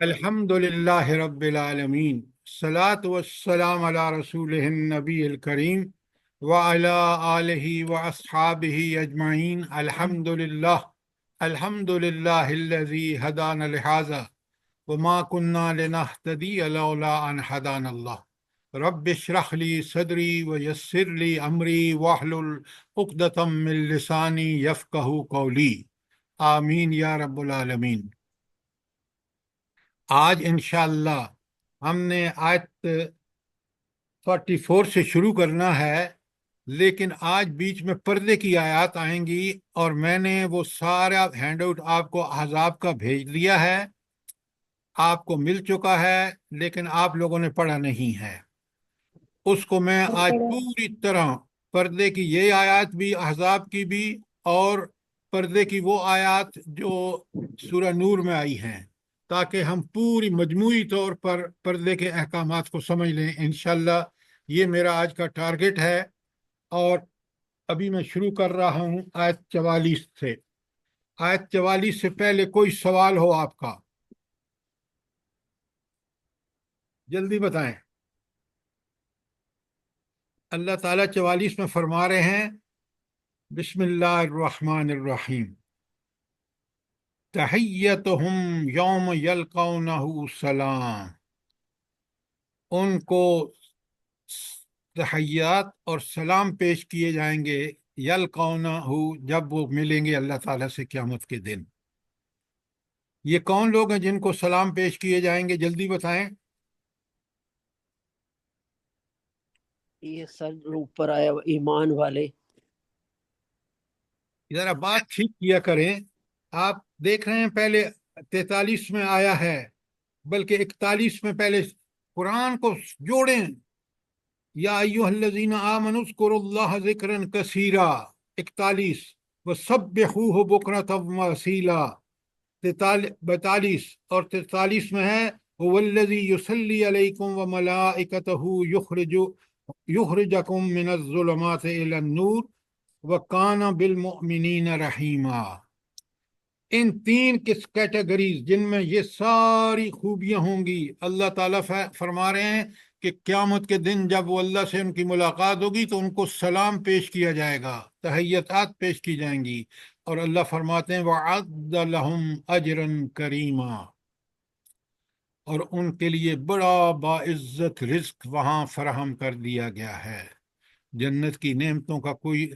الحمد للہ رب العالمین، الصلاۃ والسلام علی رسول النبی الکریم وعلی آلہ واصحابہ اجمعین۔ الحمد للہ الذی ہدانا لہذا وما كنا لنهتدی لولا ان ہدانا اللہ۔ رب اشرح لی صدری ویسر لی امری واحلل عقدۃ من لسانی یفقہوا قولی، آمین یا رب العالمین۔ آج انشاءاللہ ہم نے آیت 44 سے شروع کرنا ہے، لیکن آج بیچ میں پردے کی آیات آئیں گی، اور میں نے وہ سارا ہینڈ آؤٹ آپ کو احزاب کا بھیج دیا ہے، آپ کو مل چکا ہے، لیکن آپ لوگوں نے پڑھا نہیں ہے۔ اس کو میں آج پوری طرح پردے کی یہ آیات بھی، احزاب کی بھی، اور پردے کی وہ آیات جو سورہ نور میں آئی ہیں، تاکہ ہم پوری مجموعی طور پر پردے کے احکامات کو سمجھ لیں۔ انشاءاللہ یہ میرا آج کا ٹارگٹ ہے، اور ابھی میں شروع کر رہا ہوں آیت 44 سے۔ آیت 44 سے پہلے کوئی سوال ہو آپ کا؟ جلدی بتائیں۔ اللہ تعالیٰ 44 میں فرما رہے ہیں، بسم اللہ الرحمن الرحیم، تحیتہم یوم یلقونہ سلام۔ ان کو تحیات اور سلام پیش کیے جائیں گے، یلقونہ، جب وہ ملیں گے اللہ تعالیٰ سے قیامت کے دن۔ یہ کون لوگ ہیں جن کو سلام پیش کیے جائیں گے؟ جلدی بتائیں۔ یہ سر اوپر آیا ایمان والے۔ ذرا بات ٹھیک کیا کریں۔ آپ دیکھ رہے ہیں پہلے 43 میں آیا ہے، بلکہ 41 میں پہلے قرآن کو جوڑیں۔ یا ایھا الذین آمنوا اذکروا اللہ ذکرا کثیرا، 41، وسبحوہ بکرۃ واصیلا، 42 اور 43 میں ہے، هو الذی یصلی علیکم وملائکتہ یخرجکم من الظلمات الی النور وکان بالمؤمنین رحیما۔ ان تین کیٹیگریز جن میں یہ ساری خوبیاں ہوں گی، اللہ تعالیٰ فرما رہے ہیں کہ قیامت کے دن جب وہ اللہ سے ان کی ملاقات ہوگی تو ان کو سلام پیش کیا جائے گا، تحیتات پیش کی جائیں گی، اور اللہ فرماتے ہیں وَعَدَّ لَهُمْ أَجْرًا كَرِيمًا، اور ان کے لیے بڑا باعزت رزق وہاں فراہم کر دیا گیا ہے۔ جنت کی نعمتوں کا کوئی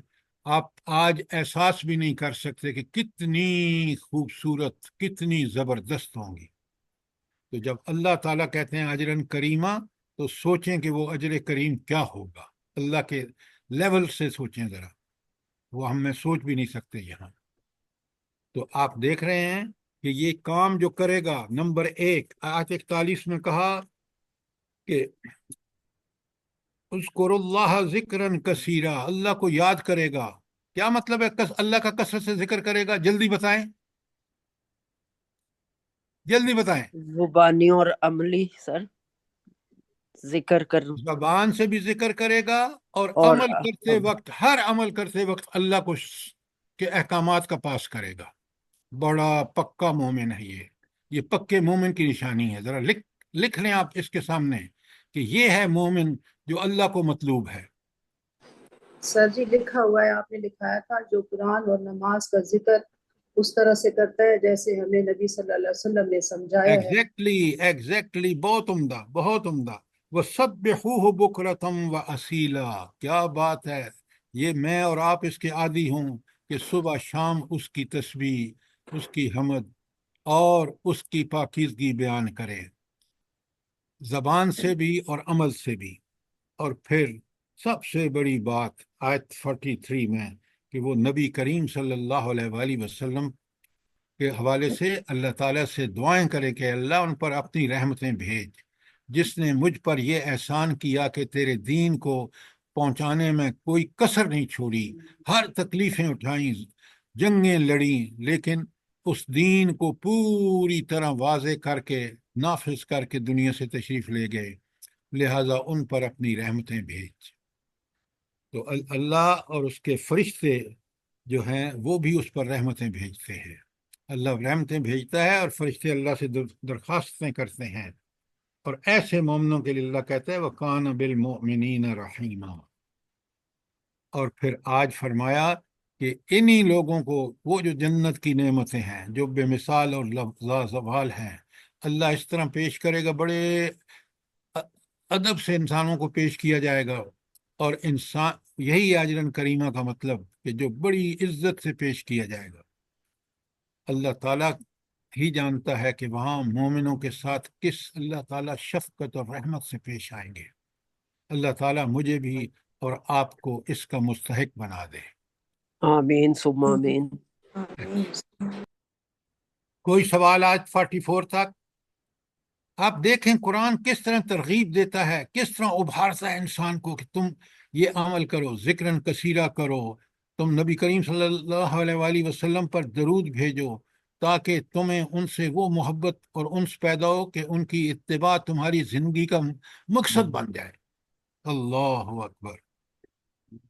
آپ آج احساس بھی نہیں کر سکتے کہ کتنی خوبصورت، کتنی زبردست ہوں گی۔ تو جب اللہ تعالیٰ کہتے ہیں اجرن کریمہ، تو سوچیں کہ وہ اجر کریم کیا ہوگا، اللہ کے لیول سے سوچیں ذرا، وہ ہم میں سوچ بھی نہیں سکتے یہاں۔ تو آپ دیکھ رہے ہیں کہ یہ کام جو کرے گا، نمبر 1 آیت 41 میں کہا کہ اذکر اللہ ذکرا کثیرا، اللہ کو یاد کرے گا۔ کیا مطلب ہے اللہ کا کثرت سے ذکر کرے گا؟ جلدی بتائیں، جلدی بتائیں۔ زبانی اور عملی سر، ذکر کر زبان سے بھی ذکر کرے گا، اور اور عمل کرتے وقت، ہر عمل کرتے وقت اللہ کو کے احکامات کا پاس کرے گا۔ بڑا پکا مومن ہے یہ پکے مومن کی نشانی ہے۔ ذرا لکھ لیں آپ اس کے سامنے کہ یہ ہے مومن جو اللہ کو مطلوب ہے۔ سر جی لکھا ہوا ہے، آپ نے لکھایا تھا جو قرآن اور نماز کا ذکر اس طرح سے کرتا ہے جیسے ہمیں نبی صلی اللہ علیہ وسلم نے سمجھایا ہے۔ ایگزیکٹلی، بہت عمدہ، بہت عمدہ۔ وَسَبِّحُوهُ بُكْرَةً وَأَصِيلًا، کیا بات ہے! یہ میں اور آپ اس کے عادی ہوں کہ صبح شام اس کی تسبیح، اس کی حمد اور اس کی پاکیزگی بیان کریں، زبان سے بھی اور عمل سے بھی۔ اور پھر سب سے بڑی بات آیت 43 میں کہ وہ نبی کریم صلی اللہ علیہ وآلہ وسلم کے حوالے سے اللہ تعالیٰ سے دعائیں کرے کہ اللہ ان پر اپنی رحمتیں بھیج، جس نے مجھ پر یہ احسان کیا کہ تیرے دین کو پہنچانے میں کوئی کسر نہیں چھوڑی، ہر تکلیفیں اٹھائیں، جنگیں لڑیں، لیکن اس دین کو پوری طرح واضح کر کے، نافذ کر کے دنیا سے تشریف لے گئے، لہٰذا ان پر اپنی رحمتیں بھیج۔ تو اللہ اور اس کے فرشتے جو ہیں وہ بھی اس پر رحمتیں بھیجتے ہیں۔ اللہ رحمتیں بھیجتا ہے اور فرشتے اللہ سے درخواستیں کرتے ہیں، اور ایسے مومنوں کے لیے اللہ کہتا ہے وَكَانَ بِالْمُؤْمِنِينَ رَحِيمًا۔ اور پھر آج فرمایا کہ انہی لوگوں کو وہ جو جنت کی نعمتیں ہیں جو بے مثال اور لازوال ہیں، اللہ اس طرح پیش کرے گا، بڑے ادب سے انسانوں کو پیش کیا جائے گا، اور انسان یہی اجرن کریمہ کا مطلب کہ جو بڑی عزت سے پیش کیا جائے گا۔ اللہ تعالیٰ ہی جانتا ہے کہ وہاں مومنوں کے ساتھ کس اللہ تعالیٰ شفقت اور رحمت سے پیش آئیں گے۔ اللہ تعالیٰ مجھے بھی اور آپ کو اس کا مستحق بنا دے۔ آمین ثم آمین۔ کوئی سوال آج 44 تک؟ آپ دیکھیں قرآن کس طرح ترغیب دیتا ہے، کس طرح ابھارتا ہے انسان کو کہ تم یہ عمل کرو، ذکرن کثیرہ کرو، تم نبی کریم صلی اللہ علیہ وآلہ وسلم پر درود بھیجو تاکہ تمہیں ان سے وہ محبت اور انس پیدا ہو کہ ان کی اتباع تمہاری زندگی کا مقصد بن جائے۔ اللہ اکبر۔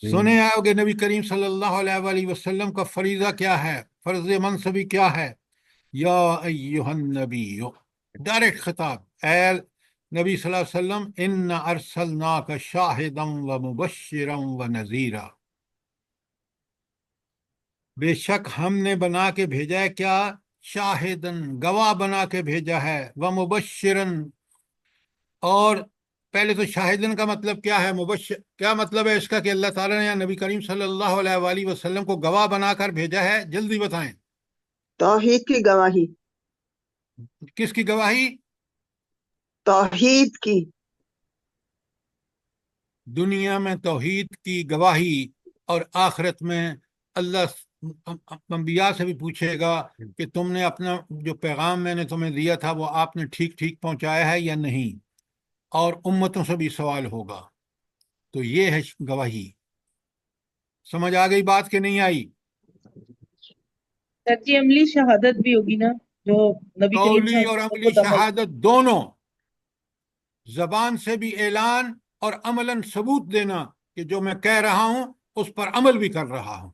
سنے آؤ گے نبی کریم صلی اللہ علیہ وآلہ وسلم کا فریضہ کیا ہے، فرض منصبی کیا ہے؟ یا ایہا النبی، ڈائریکٹ خطاب، اے نبی صلی اللہ علیہ وسلم، ان ارسلناک شاہدا و مبشرا و نذیرا، بے شک ہم نے بنا کے بھیجا ہے کیا؟ شاہدن، گواہ بنا کے بھیجا ہے، و مبشرن، اور پہلے تو شاہدن کا مطلب کیا ہے، مبشر کیا مطلب ہے اس کا کہ اللہ تعالیٰ نے نبی کریم صلی اللہ علیہ وآلہ وسلم کو گواہ بنا کر بھیجا ہے؟ جلدی بتائیں۔ توحید کی گواہی، کس کی گواہی؟ توحید کی، دنیا میں توحید کی گواہی، اور آخرت میں اللہ انبیاء سے بھی پوچھے گا کہ تم نے اپنا جو پیغام میں نے تمہیں دیا تھا وہ آپ نے ٹھیک ٹھیک پہنچایا ہے یا نہیں، اور امتوں سے بھی سوال ہوگا۔ تو یہ ہے گواہی۔ سمجھ آ گئی بات کہ نہیں آئی؟ سر جی عملی شہادت بھی ہوگی نا، جو نبی کریم قولی صلی اللہ اور علیہ وسلم عملی کو عمل۔ شہادت دونوں، زبان سے بھی اعلان اور عملاً ثبوت دینا کہ جو میں کہہ رہا ہوں اس پر عمل بھی کر رہا ہوں۔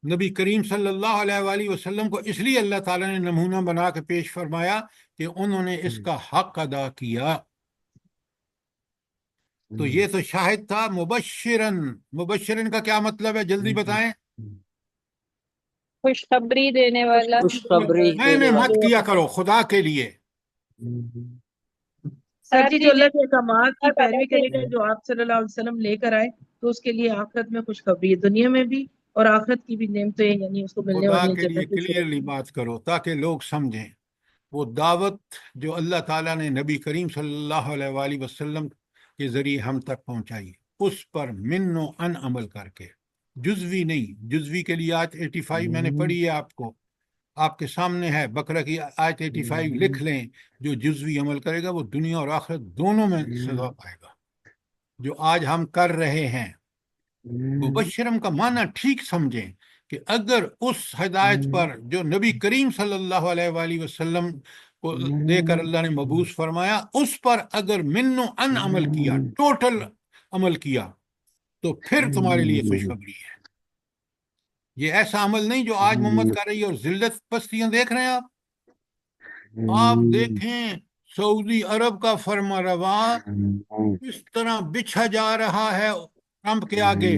نبی کریم صلی اللہ علیہ وآلہ وسلم کو اس لیے اللہ تعالیٰ نے نمونہ بنا کے پیش فرمایا کہ انہوں نے اس کا حق ادا کیا۔ تو یہ تو شاہد تھا۔ مبشرن، مبشرن کا کیا مطلب ہے؟ جلدی بتائیں۔ خوشخبری دینے والا۔ خوشخبری میں نے دینے مت والا۔ کیا کرو خدا کے لیے۔ سر جی جو اللہ کے احکامات کی اور پیروی پتہ کرے گا جو آپ صلی اللہ علیہ وسلم لے کر آئے، تو اس کے لیے آخرت میں خوشخبری ہے، دنیا میں بھی اور آخرت کی بھی نعمتیں، یعنی اس کو ملنے خدا والی کے لیے جنت کی کلیئرلی بات کرو تاکہ لوگ سمجھیں۔ وہ دعوت جو اللہ تعالیٰ نے نبی کریم صلی اللہ علیہ وآلہ وسلم کے ذریعے ہم تک پہنچائی، اس پر من و ان عمل کر کے، جزوی نہیں۔ جزوی کے لیے آیت 85 میں نے پڑھی ہے، آپ کے سامنے ہے، بقرہ کی آیت 85 لکھ لیں۔ جو جزوی عمل کرے گا وہ دنیا اور آخرت دونوں میں سزا پائے گا، جو آج ہم کر رہے ہیں۔ مبشرم کا معنی ٹھیک سمجھیں کہ اگر اس ہدایت پر جو نبی کریم صلی اللہ علیہ وآلہ وسلم کو دے کر اللہ نے مبعوث فرمایا، اس پر اگر من و ان عمل کیا، ٹوٹل عمل کیا، تو پھر تمہارے لیے خوشخبری ہے۔ یہ ایسا عمل نہیں جو آج امت کر رہی ہے، اور ذلت پستیاں دیکھ رہے ہیں آپ دیکھیں سعودی عرب کا فرما روا کس طرح بچھا جا رہا ہے ٹرمپ کے آگے،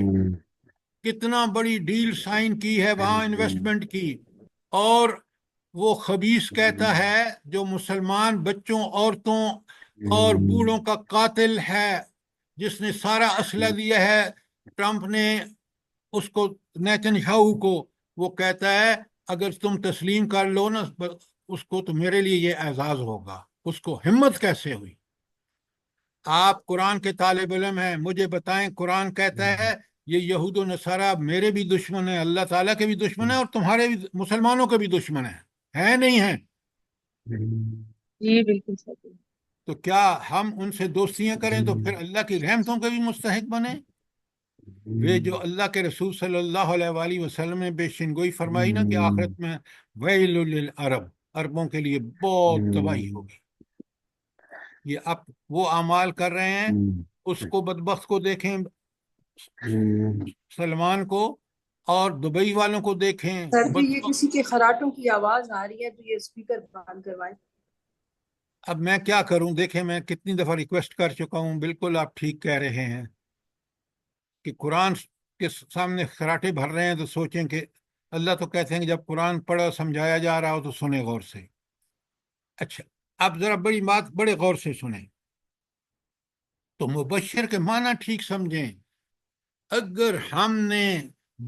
کتنا بڑی ڈیل سائن کی ہے وہاں انویسٹمنٹ کی، اور وہ خبیث کہتا ہے جو مسلمان بچوں، عورتوں اور بوڑھوں کا قاتل ہے، جس نے سارا اسلحہ دیا ہے ٹرمپ نے اس کو، نیتن یاہو کو، وہ کہتا ہے اگر تم تسلیم کر لو نا اس کو تو میرے لیے یہ اعزاز ہوگا۔ اس کو ہمت کیسے ہوئی؟ آپ قرآن کے طالب علم ہیں، مجھے بتائیں، قرآن کہتا ہے یہ یہود و نصارہ میرے بھی دشمن ہیں، اللہ تعالیٰ کے بھی دشمن ہیں، اور تمہارے بھی مسلمانوں کے بھی دشمن ہیں نہیں ہیں؟ جی بالکل صحیح۔ تو کیا ہم ان سے دوستیاں کریں تو پھر اللہ کی رحمتوں کے بھی مستحق بنیں؟ وہ جو اللہ کے رسول صلی اللہ علیہ وآلہ وسلم نے بے شنگوئی فرمائی نا کہ آخرت میں ویل للعرب، عربوں کے لیے بہت تباہی ہوگی۔ یہ اب وہ اعمال کر رہے ہیں، اس کو بدبخت کو دیکھیں، سلمان کو، اور دبئی والوں کو دیکھیں سر جی یہ کسی کے خراٹوں کی آواز آ رہی ہے تو یہ اسپیکر بند کروائیں. اب میں کیا کروں؟ دیکھیں میں کتنی دفعہ ریکویسٹ کر چکا ہوں. بالکل آپ ٹھیک کہہ رہے ہیں کہ قرآن کے سامنے خراٹے بھر رہے ہیں تو سوچیں کہ اللہ تو کہتے ہیں کہ جب قرآن پڑھا سمجھایا جا رہا ہو تو سنیں غور سے. اچھا اب ذرا بڑی بات بڑے غور سے سنیں. تو مبشر کے معنی ٹھیک سمجھیں. اگر ہم نے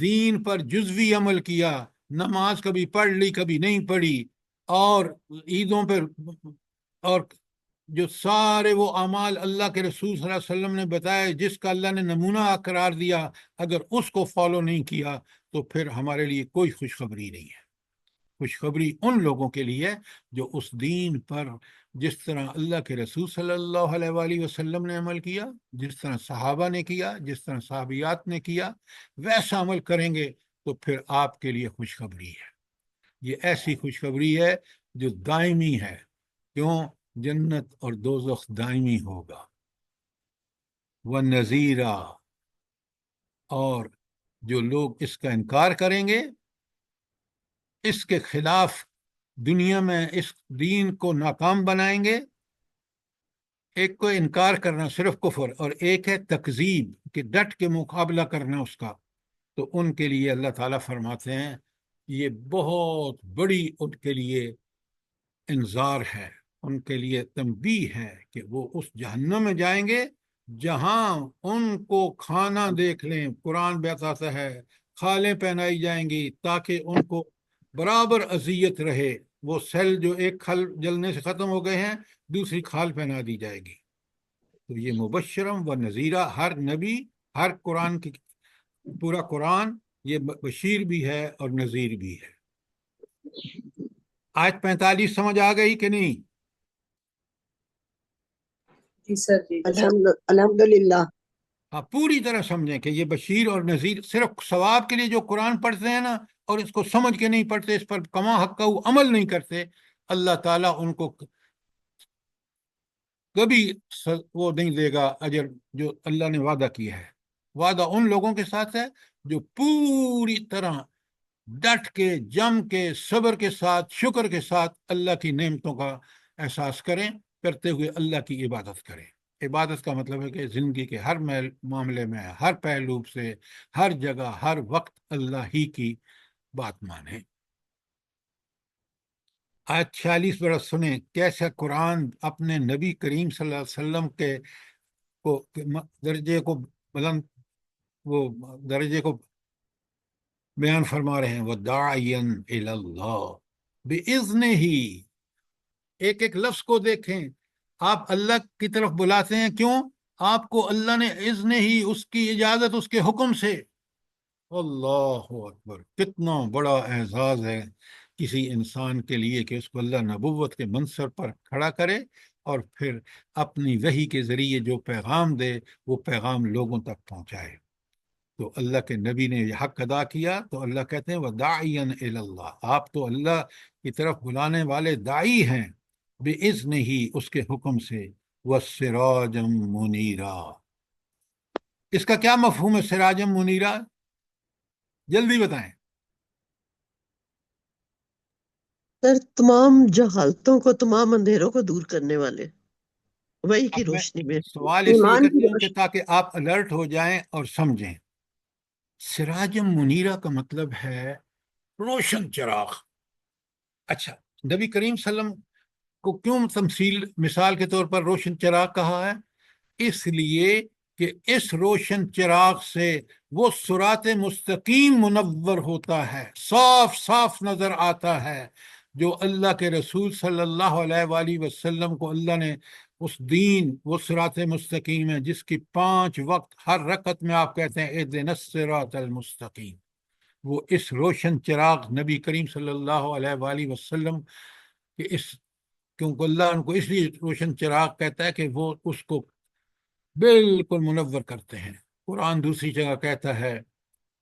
دین پر جزوی عمل کیا، نماز کبھی پڑھ لی کبھی نہیں پڑھی، اور عیدوں پر، اور جو سارے وہ اعمال اللہ کے رسول صلی اللہ علیہ وسلم نے بتائے جس کا اللہ نے نمونہ قرار دیا، اگر اس کو فالو نہیں کیا تو پھر ہمارے لیے کوئی خوشخبری نہیں ہے. خوشخبری ان لوگوں کے لیے جو اس دین پر جس طرح اللہ کے رسول صلی اللہ علیہ وآلہ وسلم نے عمل کیا، جس طرح صحابہ نے کیا، جس طرح صحابیات نے کیا، ویسا عمل کریں گے تو پھر آپ کے لیے خوشخبری ہے. یہ ایسی خوشخبری ہے جو دائمی ہے. کیوں؟ جنت اور دوزخ دائمی ہوگا. وَنَذِيرًا، اور جو لوگ اس کا انکار کریں گے، اس کے خلاف دنیا میں اس دین کو ناکام بنائیں گے. ایک کو انکار کرنا صرف کفر، اور ایک ہے تکذیب کہ ڈٹ کے مقابلہ کرنا اس کا. تو ان کے لیے اللہ تعالیٰ فرماتے ہیں یہ بہت بڑی ان کے لیے انذار ہے، ان کے لیے تنبیہ ہے کہ وہ اس جہنم میں جائیں گے جہاں ان کو کھانا دیکھ لیں. قرآن بتاتا ہے کھالیں پہنائی جائیں گی تاکہ ان کو برابر اذیت رہے. وہ سیل جو ایک کھال جلنے سے ختم ہو گئے ہیں دوسری کھال پہنا دی جائے گی. تو یہ مبشرم و نذیرہ، ہر نبی، ہر قرآن کی پورا قرآن یہ بشیر بھی ہے اور نذیر بھی ہے. آیت 45 سمجھ آ گئی کہ نہیں؟ جی سر جی. الحمدللہ. ہاں پوری طرح سمجھیں کہ یہ بشیر اور نذیر صرف ثواب کے لیے جو قرآن پڑھتے ہیں نا اور اس کو سمجھ کے نہیں پڑھتے، اس پر کما حق عمل نہیں کرتے، اللہ تعالیٰ ان کو کبھی وہ نہیں دے گا اجر جو اللہ نے وعدہ کیا ہے. وعدہ ان لوگوں کے ساتھ ہے جو پوری طرح ڈٹ کے، جم کے، صبر کے ساتھ، شکر کے ساتھ اللہ کی نعمتوں کا احساس کریں، کرتے ہوئے اللہ کی عبادت کریں. عبادت کا مطلب ہے کہ زندگی کے ہر معاملے میں، ہر پہلو سے، ہر جگہ، ہر وقت اللہ ہی کی بات مانیں. آیت 46 برس سنیں کیسے قرآن اپنے نبی کریم صلی اللہ علیہ وسلم کے درجے کو بلند، وہ درجے کو بیان فرما رہے ہیں. وَدَاعِيًا إِلَى اللَّهِ بِإِذْنِهِ. ایک ایک لفظ کو دیکھیں. آپ اللہ کی طرف بلاتے ہیں، کیوں؟ آپ کو اللہ نے اذن ہی، اس کی اجازت، اس کے حکم سے. اللہ اکبر، کتنا بڑا اعزاز ہے کسی انسان کے لیے کہ اس کو اللہ نبوت کے منصب پر کھڑا کرے اور پھر اپنی وحی کے ذریعے جو پیغام دے وہ پیغام لوگوں تک پہنچائے. تو اللہ کے نبی نے یہ حق ادا کیا تو اللہ کہتے ہیں وَدَاعِيًا إِلَى اللَّهِ. آپ تو اللہ کی طرف بلانے والے داعی ہیں، بِإِذْنِهِ، اس کے حکم سے. وَسِرَاجًا مُنِيرًا. اس کا کیا مفہوم ہے سراجا منیرا؟ جلدی بتائیں. سر تمام جہالتوں کو، تمام اندھیروں کو دور کرنے والے، وہی کی اب میں روشنی میں. سوال اس لیے ایمان کی کرتی ہوں کہ روشنی. تاکہ آپ الرٹ ہو جائیں اور سمجھیں. سراجم منیرہ کا مطلب ہے روشن چراغ. اچھا نبی کریم صلی اللہ علیہ وسلم کو کیوں مثال کے طور پر روشن چراغ کہا ہے؟ اس لیے کہ اس روشن چراغ سے وہ صراط مستقیم منور ہوتا ہے، صاف صاف نظر آتا ہے. جو اللہ کے رسول صلی اللہ علیہ وآلہ وسلم کو اللہ نے اس دین، وہ صراط مستقیم ہے جس کی 5 وقت ہر رکعت میں آپ کہتے ہیں اہدنا الصراط المستقیم. وہ اس روشن چراغ نبی کریم صلی اللہ علیہ وآلہ وسلم کہ کیونکہ اللہ ان کو اس لیے روشن چراغ کہتا ہے کہ وہ اس کو بالکل منور کرتے ہیں. قرآن دوسری جگہ کہتا ہے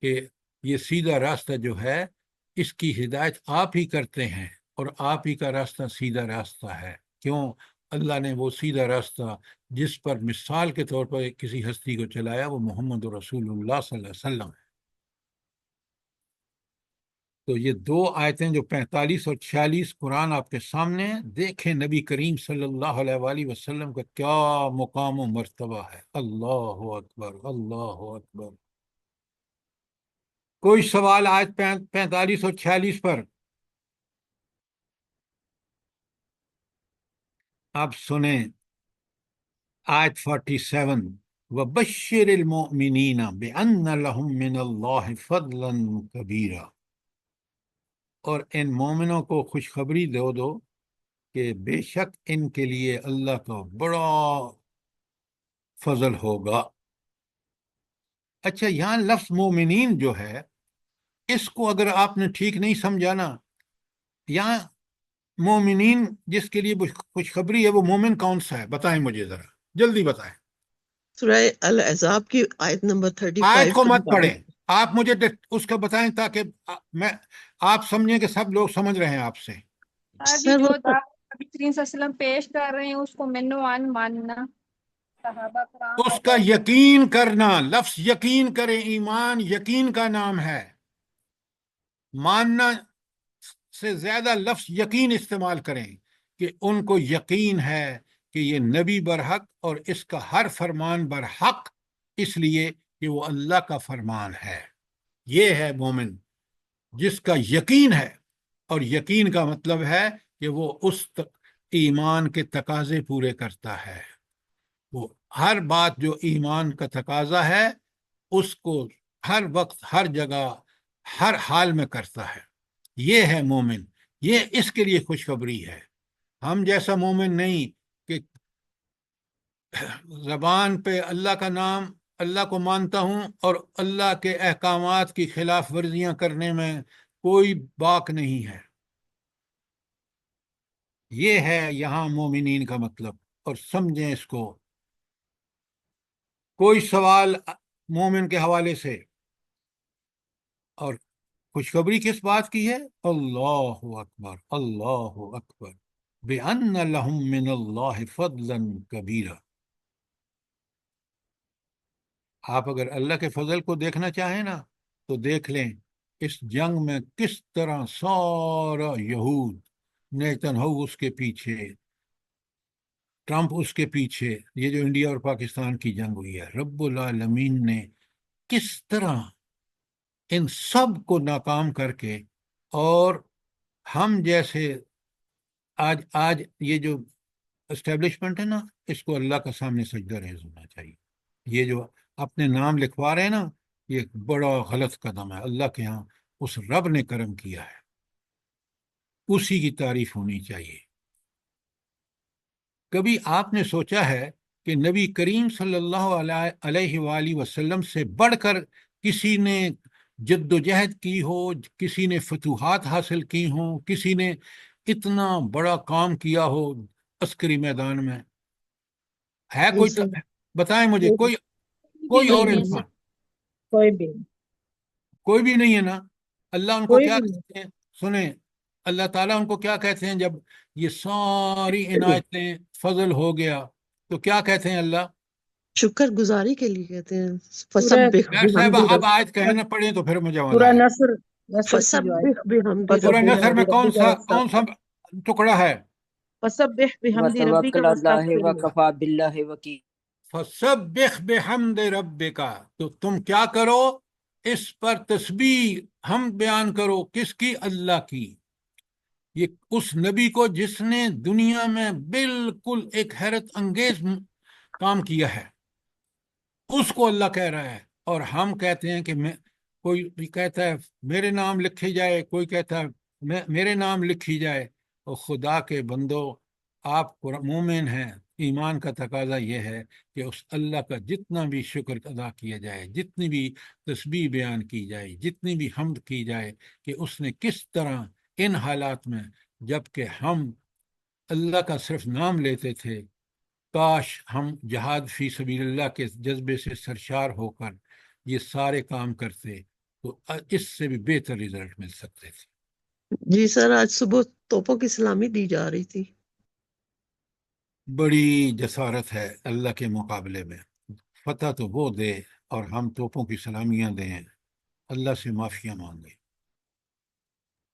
کہ یہ سیدھا راستہ جو ہے اس کی ہدایت آپ ہی کرتے ہیں اور آپ ہی کا راستہ سیدھا راستہ ہے. کیوں؟ اللہ نے وہ سیدھا راستہ جس پر مثال کے طور پر کسی ہستی کو چلایا وہ محمد رسول اللہ صلی اللہ علیہ وسلم ہے. تو یہ دو آیتیں جو 45 اور 46 قرآن آپ کے سامنے ہیں، دیکھیں نبی کریم صلی اللہ علیہ وآلہ وسلم کا کیا مقام و مرتبہ ہے۔ اللہ اکبر، اللہ اکبر۔ کوئی سوال آیت 45 اور 46 پر؟ آپ سنیں آیت 47، وَبَشِّرِ الْمُؤْمِنِينَ بِأَنَّ لَهُم مِّنَ اللَّهِ فَضْلًا كَبِيرًا، اور ان مومنوں کو خوشخبری دو کہ بے شک ان کے لیے اللہ کا بڑا فضل ہوگا۔ اچھا، یہاں لفظ مومنین جو ہے، اس کو اگر آپ نے ٹھیک نہیں سمجھا نا، یہاں مومنین جس کے لیے خوشخبری ہے وہ مومن کون سا ہے؟ بتائیں مجھے ذرا، جلدی بتائیں۔ سورہ الاحزاب کی آیت نمبر آیت 35 کو کے مت پڑھیں، مطابق۔ آپ مجھے اس کا بتائیں تاکہ میں آپ سمجھیں کہ سب لوگ سمجھ رہے ہیں آپ سے۔ جی سر وہ جو دعوت نبی کریم صلی اللہ علیہ وسلم پیش کر رہے ہیں اس کو منوان ماننا، صحابہ کرام اس کا اور یقین کرنا، لفظ یقین کریں، ایمان یقین کا نام ہے۔ ماننا سے زیادہ لفظ یقین استعمال کریں کہ ان کو یقین ہے کہ یہ نبی برحق اور اس کا ہر فرمان برحق، اس لیے کہ وہ اللہ کا فرمان ہے۔ یہ ہے مومن جس کا یقین ہے، اور یقین کا مطلب ہے کہ وہ اس ایمان کے تقاضے پورے کرتا ہے۔ وہ ہر بات جو ایمان کا تقاضا ہے اس کو ہر وقت، ہر جگہ، ہر حال میں کرتا ہے۔ یہ ہے مومن، یہ اس کے لیے خوشخبری ہے۔ ہم جیسا مومن نہیں کہ زبان پہ اللہ کا نام، اللہ کو مانتا ہوں اور اللہ کے احکامات کی خلاف ورزیاں کرنے میں کوئی باک نہیں ہے۔ یہ ہے یہاں مومنین کا مطلب، اور سمجھیں اس کو۔ کوئی سوال مومن کے حوالے سے؟ اور خوشخبری کس بات کی ہے؟ اللہ اکبر، اللہ اکبر، بِأَنَّ لَهُم مِّنَ اللَّهِ فَضْلًا كَبِيرًا۔ آپ اگر اللہ کے فضل کو دیکھنا چاہیں نا تو دیکھ لیں اس جنگ میں کس طرح سارا یہود، نیتن اس کے پیچھے، ٹرمپ اس کے پیچھے، یہ جو انڈیا اور پاکستان کی جنگ ہوئی ہے، رب العالمین نے کس طرح ان سب کو ناکام کر کے، اور ہم جیسے آج یہ جو اسٹیبلشمنٹ ہے نا، اس کو اللہ کا سامنے سجدہ ریز ہونا چاہیے۔ یہ جو اپنے نام لکھوا رہے ہیں نا، یہ ایک بڑا غلط قدم ہے۔ اللہ کے ہاں اس رب نے کرم کیا ہے، اسی کی تعریف ہونی چاہیے۔ کبھی آپ نے سوچا ہے کہ نبی کریم صلی اللہ علیہ وآلہ وسلم سے بڑھ کر کسی نے جد و جہد کی ہو، کسی نے فتوحات حاصل کی ہوں، کسی نے اتنا بڑا کام کیا ہو عسکری میدان میں؟ ہے جی کوئی؟ سر، بتائیں مجھے، کوئی بھی اور نہیں ہے انسان؟ کوئی بھی نہیں، کوئی بھی نہیں ہے نا۔ اللہ ان کو کوئی کیا بھی نہیں۔ کہتے ہیں؟ سنیں، اللہ تعالیٰ ان کو کیا کہتے ہیں جب یہ ساری عنایتیں فضل ہو گیا تو کیا کہتے ہیں اللہ؟ شکر گزاری کے لیے کہتے ہیں، سورہ فسبح یار بحمد صاحبہ اب رب آیت کہیں نہ پڑھیں تو پھر مجھے سورہ ہے۔ نصر کی جو آیت فسبح بحمد سورہ رب۔ نصر میں کون سا ٹکڑا ہے؟ فسبح بحمد ربک وتوکل علی اللہ واستغفرہ۔ وکفی باللہ وکیل۔ فسبح بحمد ربک، تو تم کیا کرو؟ اس پر تسبیح ہم بیان کرو، کس کی؟ اللہ کی۔ یہ اس نبی کو جس نے دنیا میں بالکل ایک حیرت انگیز کام کیا ہے، اس کو اللہ کہہ رہا ہے۔ اور ہم کہتے ہیں کہ کوئی کہتا ہے میرے نام لکھی جائے، کوئی کہتا ہے میرے نام لکھی جائے۔ اور خدا کے بندو، آپ مومن ہیں، ایمان کا تقاضا یہ ہے کہ اس اللہ کا جتنا بھی شکر ادا کیا جائے، جتنی بھی تسبیح بیان کی جائے، جتنی بھی حمد کی جائے کہ اس نے کس طرح ان حالات میں، جب کہ ہم اللہ کا صرف نام لیتے تھے، کاش ہم جہاد فی سبیل اللہ کے جذبے سے سرشار ہو کر یہ سارے کام کرتے تو اس سے بھی بہتر رزلٹ مل سکتے تھے۔ جی سر، آج صبح توپوں کی سلامی دی جا رہی تھی۔ بڑی جسارت ہے اللہ کے مقابلے میں۔ فتح تو وہ دے اور ہم توپوں کی سلامیاں دیں، اللہ سے معافیاں مانگیں۔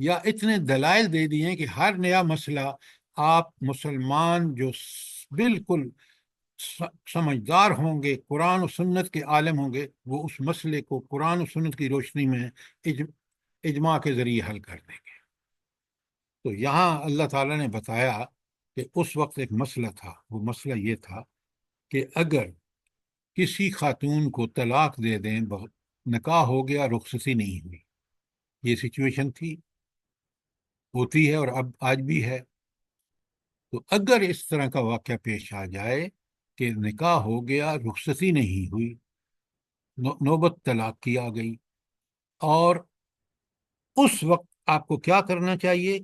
یا اتنے دلائل دے دیے ہیں کہ ہر نیا مسئلہ آپ مسلمان جو بالکل سمجھدار ہوں گے، قرآن و سنت کے عالم ہوں گے، وہ اس مسئلے کو قرآن و سنت کی روشنی میں اجماع کے ذریعے حل کر دیں گے۔ تو یہاں اللہ تعالیٰ نے بتایا کہ اس وقت ایک مسئلہ تھا، وہ مسئلہ یہ تھا کہ اگر کسی خاتون کو طلاق دے دیں، نکاح ہو گیا، رخصتی نہیں ہوئی، یہ سچویشن تھی، ہوتی ہے اور اب آج بھی ہے۔ تو اگر اس طرح کا واقعہ پیش آ جائے کہ نکاح ہو گیا، رخصتی نہیں ہوئی، نوبت طلاق کی آ گئی، اور اس وقت آپ کو کیا کرنا چاہیے؟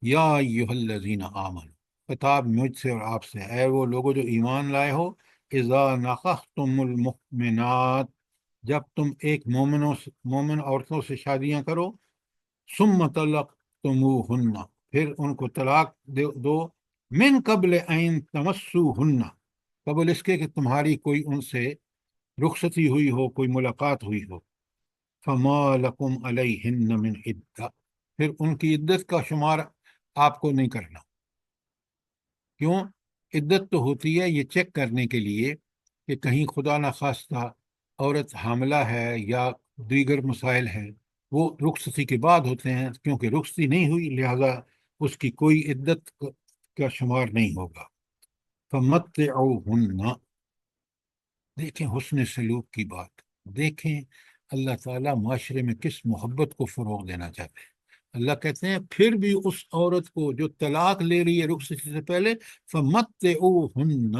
یا ایھا الذین آمنوا، خطاب مجھ سے اور آپ سے، اے وہ لوگوں جو ایمان لائے ہو، اذا نکحتم المؤمنات، جب تم ایک مومن عورتوں سے شادیاں کرو، ثم طلقتموہن، پھر ان کو طلاق دو، من قبل ان تمسوہن، قبل اس کے کہ تمہاری کوئی ان سے رخصتی ہوئی ہو، کوئی ملاقات ہوئی ہو، فما لکم علیہن من عدہ، پھر ان کی عدت کا شمار آپ کو نہیں کرنا۔ کیوں؟ عدت تو ہوتی ہے یہ چیک کرنے کے لیے کہ کہیں خدا نخواستہ عورت حاملہ ہے یا دیگر مسائل ہیں، وہ رخصتی کے بعد ہوتے ہیں، کیونکہ رخصتی نہیں ہوئی لہذا اس کی کوئی عدت کا شمار نہیں ہوگا۔ فمتعوہن، دیکھیں حسن سلوک کی بات، دیکھیں اللہ تعالیٰ معاشرے میں کس محبت کو فروغ دینا چاہتے ہیں۔ اللہ کہتے ہیں پھر بھی اس عورت کو جو طلاق لے رہی ہے رخصتی سے پہلے، فمتعوہن،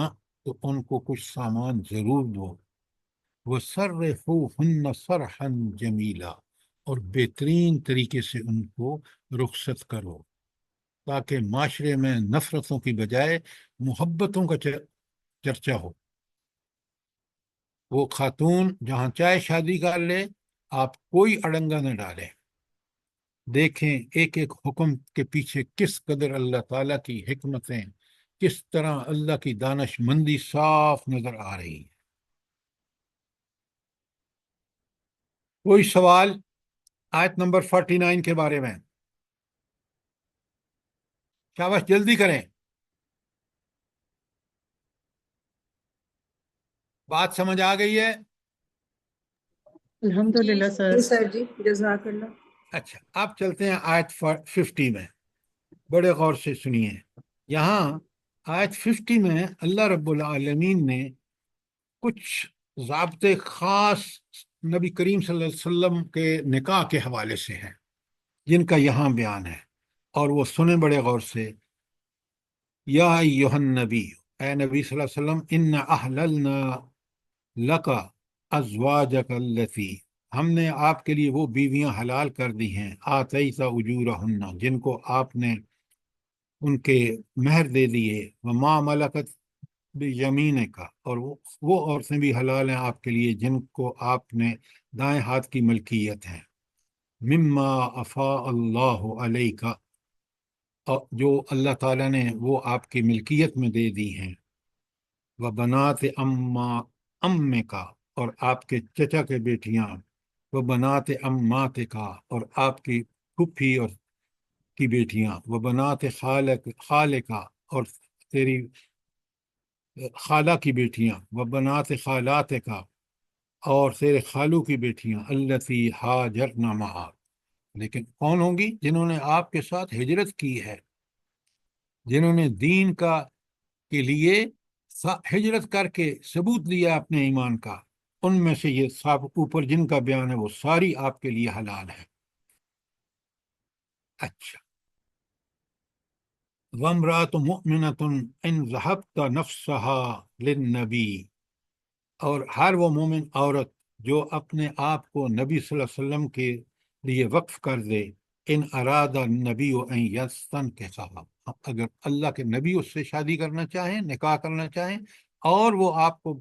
تو ان کو کچھ سامان ضرور دو، وسرحوہن سرحا جمیلا، اور بہترین طریقے سے ان کو رخصت کرو، تاکہ معاشرے میں نفرتوں کی بجائے محبتوں کا چرچا ہو۔ وہ خاتون جہاں چاہے شادی کر لے، آپ کوئی اڑنگا نہ ڈالیں۔ دیکھیں ایک ایک حکم کے پیچھے کس قدر اللہ تعالیٰ کی حکمتیں، کس طرح اللہ کی دانش مندی صاف نظر آ رہی ہے۔ کوئی سوال آیت نمبر 49 کے بارے میں؟ شاباش جلدی کریں، بات سمجھ آ گئی ہے؟ الحمدللہ جی سر۔ جی سر جی، جزاک اللہ۔ اچھا، اب چلتے ہیں آیت 50 میں، بڑے غور سے سنیے۔ یہاں آیت 50 میں اللہ رب العالمین نے کچھ ضابطے خاص نبی کریم صلی اللہ علیہ وسلم کے نکاح کے حوالے سے ہیں، جن کا یہاں بیان ہے، اور وہ سنیں بڑے غور سے۔ یا ایھا النبی، اے نبی صلی اللہ علیہ وسلم، ان احللنا لک ازواجک التی، ہم نے آپ کے لیے وہ بیویاں حلال کر دی ہیں، آتیت اجورہن، جن کو آپ نے ان کے مہر دے دیے، وما ملکت بیمینک، اور وہ عورتیں بھی حلال ہیں آپ کے لیے جن کو آپ نے دائیں ہاتھ کی ملکیت ہیں، مما افاء اللہ علیک، جو اللہ تعالیٰ نے وہ آپ کی ملکیت میں دے دی ہیں، وبنات امک، اور آپ کے چچا کے بیٹیاں، وبنات اماتک، اور آپ کی پھوپھی اور کی بیٹیاں، وبنات خالک، اور تیری خالہ کی بیٹیاں، وبنات خالاتک، اور تیرے خالو کی بیٹیاں، التی ہاجرن معک، لیکن کون ہوں گی؟ جنہوں نے آپ کے ساتھ ہجرت کی ہے، جنہوں نے دین کے لیے ہجرت کر کے ثبوت دیا اپنے ایمان کا، ان میں سے یہ سب اوپر جن کا بیان ہے وہ ساری آپ کے لیے حلال ہے۔ اچھا، وامرأۃ مؤمنۃ ان ذہبت نفسها للنبی، اور ہر وہ مومن عورت جو اپنے آپ کو نبی صلی اللہ علیہ وسلم کے لیے وقف کر دے، ان اراد النبی ان یستنکحها، اگر اللہ کے نبی اس سے شادی کرنا چاہیں، نکاح کرنا چاہیں، اور وہ آپ کو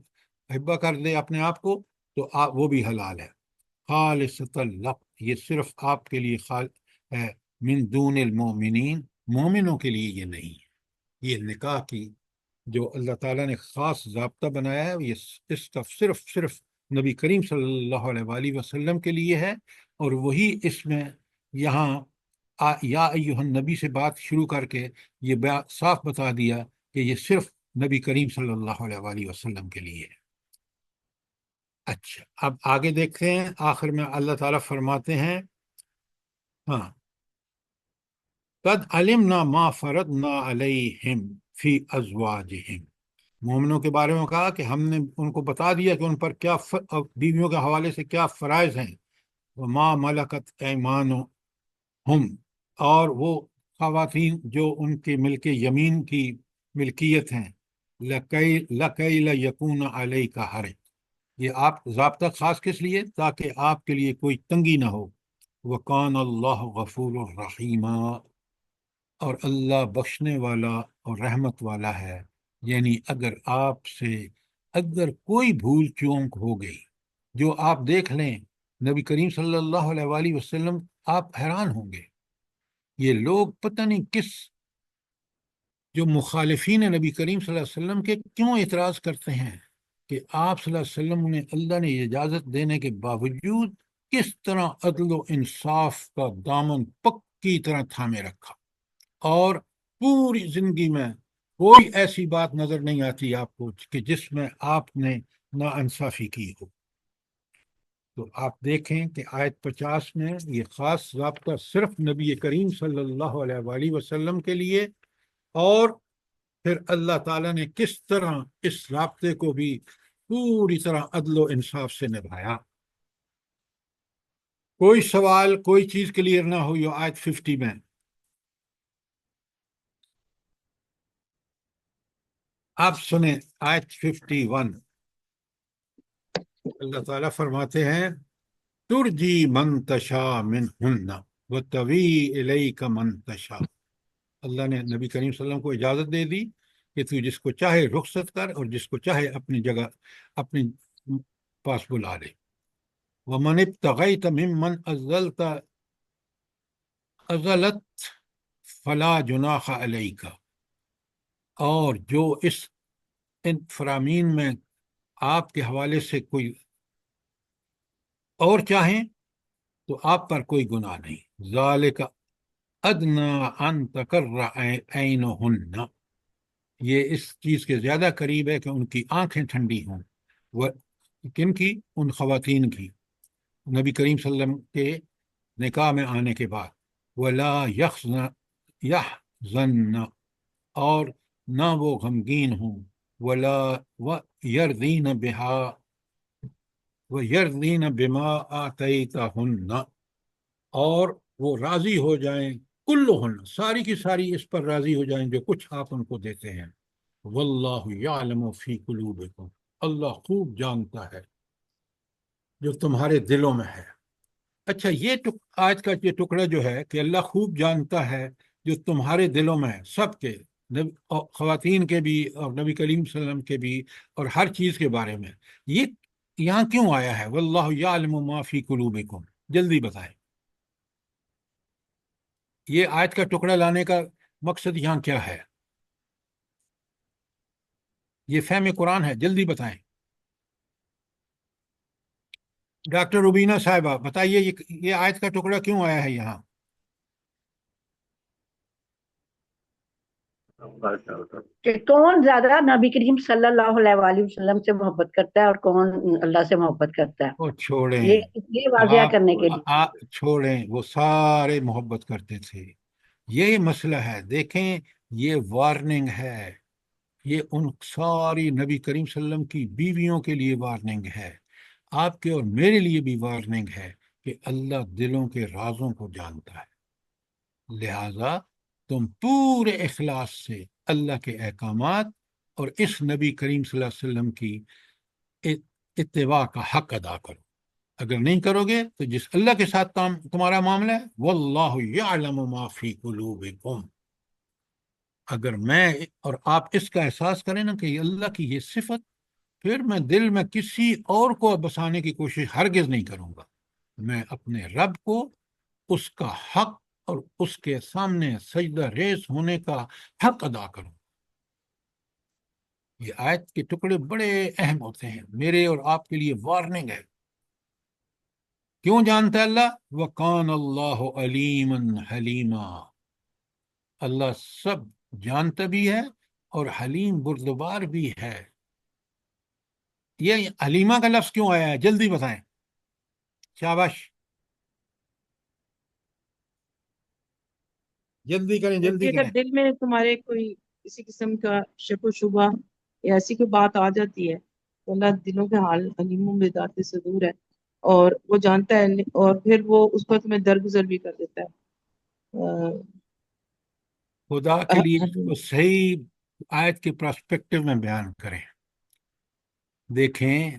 حبہ کر دے اپنے آپ کو، تو وہ بھی حلال ہے۔ خالصۃ لک، یہ صرف آپ کے لیے ہے، من دون المؤمنین، مومنوں کے لیے یہ نہیں ہے۔ یہ نکاح کی جو اللہ تعالیٰ نے خاص ضابطہ بنایا ہے، یہ اس کا صرف نبی کریم صلی اللہ علیہ وآلہ وسلم کے لیے ہے، اور وہی اس میں یہاں یا ایھا النبی سے بات شروع کر کے یہ صاف بتا دیا کہ یہ صرف نبی کریم صلی اللہ علیہ وآلہ وسلم کے لیے ہے۔ اچھا، اب آگے دیکھتے ہیں، آخر میں اللہ تعالیٰ فرماتے ہیں ہاں قد علمنا ما فرضنا علیہم فی ازواجہم، مومنوں کے بارے میں کہا کہ ہم نے ان کو بتا دیا کہ ان پر کیا بیویوں کے حوالے سے کیا فرائض ہیں، وما ملکت ایمانہم، اور وہ خواتین جو ان کے ملک یمین کی ملکیت ہیں، لکی لیکون علیک حرج، یہ آپ ضابطہ خاص کس لیے؟ تاکہ آپ کے لیے کوئی تنگی نہ ہو، وکان اللہ غفور الرحیم، اور اللہ بخشنے والا اور رحمت والا ہے، یعنی اگر کوئی بھول چونک ہو گئی، جو آپ دیکھ لیں نبی کریم صلی اللہ علیہ وآلہ وسلم، آپ حیران ہوں گے یہ لوگ پتہ نہیں کس، جو مخالفین نبی کریم صلی اللہ علیہ وسلم کے کیوں اعتراض کرتے ہیں کہ آپ صلی اللہ علیہ وسلم نے، اللہ نے اجازت دینے کے باوجود کس طرح عدل و انصاف کا دامن پکی طرح تھامے رکھا، اور پوری زندگی میں کوئی ایسی بات نظر نہیں آتی آپ کو کہ جس میں آپ نے ناانصافی کی ہو۔ تو آپ دیکھیں کہ آیت 50 میں یہ خاص ضابطہ صرف نبی کریم صلی اللہ علیہ وآلہ وسلم کے لیے، اور پھر اللہ تعالیٰ نے کس طرح اس رابطے کو بھی پوری طرح عدل و انصاف سے نبھایا۔ کوئی سوال، کوئی چیز کلیئر نہ ہو یہ آیت 50 میں؟ آپ سنیں آیت 51، اللہ تعالیٰ فرماتے ہیں ترجی من تشاء منہن وتوی الیک من تشاء، اللہ نے نبی کریم صلی اللہ علیہ وسلم کو اجازت دے دی کہ تو جس کو چاہے رخصت کر اور جس کو چاہے اپنی جگہ اپنی پاس بلا لے۔ ومن ابتغیت ممن عزلت فلا جناح علیک، اور جو ان فرامین میں آپ کے حوالے سے کوئی اور چاہیں تو آپ پر کوئی گناہ نہیں۔ ذالک ادنی ان تقر عینہن، یہ اس چیز کے زیادہ قریب ہے کہ ان کی آنکھیں ٹھنڈی ہوں، وہ کن کی؟ ان خواتین کی، نبی کریم صلی اللہ علیہ وسلم کے نکاح میں آنے کے بعد، ولا یحزن، اور نہ وہ غمگین ہوں، ولا یرضین بما آتیتہن، اور وہ راضی ہو جائیں، کلہن، ساری کی ساری اس پر راضی ہو جائیں جو کچھ آپ ان کو دیتے ہیں۔ واللہ یعلم فی قلوبکم، اللہ خوب جانتا ہے جو تمہارے دلوں میں ہے۔ اچھا، یہ آج کا یہ ٹکڑا جو ہے کہ اللہ خوب جانتا ہے جو تمہارے دلوں میں ہے، سب کے، خواتین کے بھی اور نبی کریم صلی اللہ علیہ وسلم کے بھی، اور ہر چیز کے بارے میں، یہ یہاں کیوں آیا ہے واللہ یعلم ما فی قلوبکم؟ جلدی بتائیں، یہ آیت کا ٹکڑا لانے کا مقصد یہاں کیا ہے؟ یہ فہم قرآن ہے، جلدی بتائیں۔ ڈاکٹر روبینہ صاحبہ بتائیے یہ آیت کا ٹکڑا کیوں آیا ہے یہاں؟ کہ کون زیادہ نبی کریم صلی اللہ علیہ وآلہ وسلم سے محبت کرتا ہے اور کون اللہ سے محبت کرتا ہے، وہ چھوڑیں، یہ واضح کرنے کے لیے۔ آپ چھوڑیں، وہ سارے محبت کرتے تھے، یہی مسئلہ ہے۔ دیکھیں، یہ وارننگ ہے، یہ ان ساری نبی کریم صلی اللہ علیہ وسلم کی بیویوں کے لیے وارننگ ہے، آپ کے اور میرے لیے بھی وارننگ ہے کہ اللہ دلوں کے رازوں کو جانتا ہے، لہذا تم پورے اخلاص سے اللہ کے احکامات اور اس نبی کریم صلی اللہ علیہ وسلم کی اتباع کا حق ادا کرو۔ اگر نہیں کرو گے تو جس اللہ کے ساتھ تمہارا معاملہ ہے، واللہ یعلم ما فی قلوبکم، اگر میں اور آپ اس کا احساس کریں نا کہ اللہ کی یہ صفت، پھر میں دل میں کسی اور کو بسانے کی کوشش ہرگز نہیں کروں گا، میں اپنے رب کو اس کا حق اور اس کے سامنے سجدہ ریز ہونے کا حق ادا کروں۔ یہ آیت کے ٹکڑے بڑے اہم ہوتے ہیں، میرے اور آپ کے لیے وارننگ ہے۔ کیوں جانتا ہے اللہ؟ وَقَانَ اللَّهُ عَلِيمًا حَلِيمًا، اللہ سب جانتا بھی ہے اور حلیم بردبار بھی ہے۔ یہ حلیمہ کا لفظ کیوں آیا ہے؟ جلدی بتائیں، شاباش، جلدی کریں، کہ جلدی اگر کریں۔ دل میں تمہارے کوئی کسی قسم کا شک و شبہ یا ایسی کوئی بات آ جاتی ہے تو اللہ دلوں کے حال علیم بذات صدور ہے، اور وہ جانتا ہے، اور پھر وہ اس پر تمہیں درگزر بھی کر دیتا ہے۔ خدا کے لیے اس کو صحیح آیت کے پرسپیکٹو میں بیان کریں۔ دیکھیں،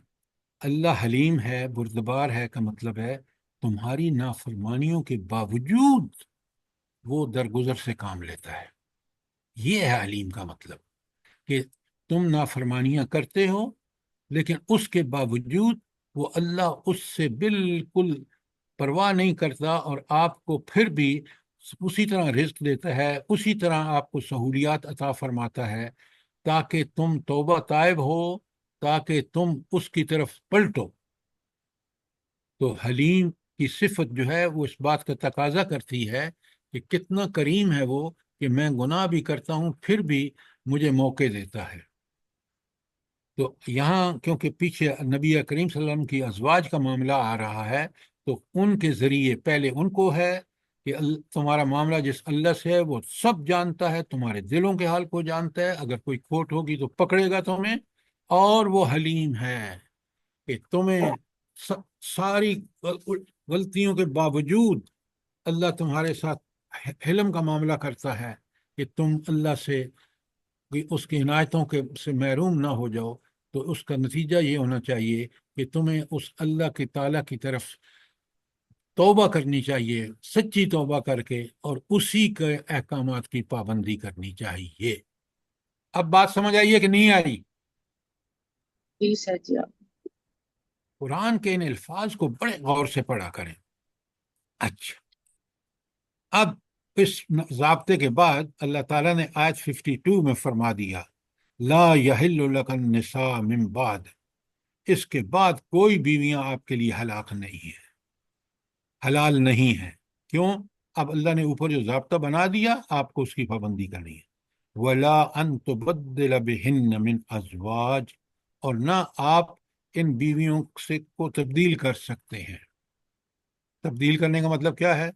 اللہ حلیم ہے، بردبار ہے کا مطلب ہے تمہاری نافرمانیوں کے باوجود وہ درگزر سے کام لیتا ہے۔ یہ ہے حلیم کا مطلب، کہ تم نافرمانیاں کرتے ہو لیکن اس کے باوجود وہ اللہ اس سے بالکل پرواہ نہیں کرتا، اور آپ کو پھر بھی اسی طرح رزق دیتا ہے، اسی طرح آپ کو سہولیات عطا فرماتا ہے تاکہ تم توبہ طائب ہو، تاکہ تم اس کی طرف پلٹو۔ تو حلیم کی صفت جو ہے وہ اس بات کا تقاضا کرتی ہے کہ کتنا کریم ہے وہ، کہ میں گناہ بھی کرتا ہوں پھر بھی مجھے موقع دیتا ہے۔ تو یہاں کیونکہ پیچھے نبی کریم صلی اللہ علیہ وسلم کی ازواج کا معاملہ آ رہا ہے، تو ان کے ذریعے پہلے ان کو ہے کہ تمہارا معاملہ جس اللہ سے ہے وہ سب جانتا ہے، تمہارے دلوں کے حال کو جانتا ہے، اگر کوئی کھوٹ ہوگی تو پکڑے گا تمہیں، اور وہ حلیم ہے کہ تمہیں ساری غلطیوں کے باوجود اللہ تمہارے ساتھ حلم کا معاملہ کرتا ہے کہ تم اللہ سے اس کی عنایتوں کے سے محروم نہ ہو جاؤ۔ تو اس کا نتیجہ یہ ہونا چاہیے کہ تمہیں اس اللہ کی تعالیٰ کی طرف توبہ کرنی چاہیے، سچی توبہ کر کے، اور اسی کے احکامات کی پابندی کرنی چاہیے۔ اب بات سمجھ آئیے کہ نہیں آئی؟ پلیز ہے جی آپ۔ قرآن کے ان الفاظ کو بڑے غور سے پڑھا کریں۔ اچھا، اب اس ضابطے کے بعد اللہ تعالیٰ نے آیت 52 میں فرما دیا، لا یحل لک النساء من بعد، اس کے بعد کوئی بیویاں آپ کے لیے حلال نہیں ہے، حلال نہیں ہے۔ کیوں؟ اب اللہ نے اوپر جو ضابطہ بنا دیا، آپ کو اس کی پابندی کرنی ہے۔ ولا ان تبدل بہن من ازواج، اور نہ آپ ان بیویوں سے کو تبدیل کر سکتے ہیں۔ تبدیل کرنے کا مطلب کیا ہے؟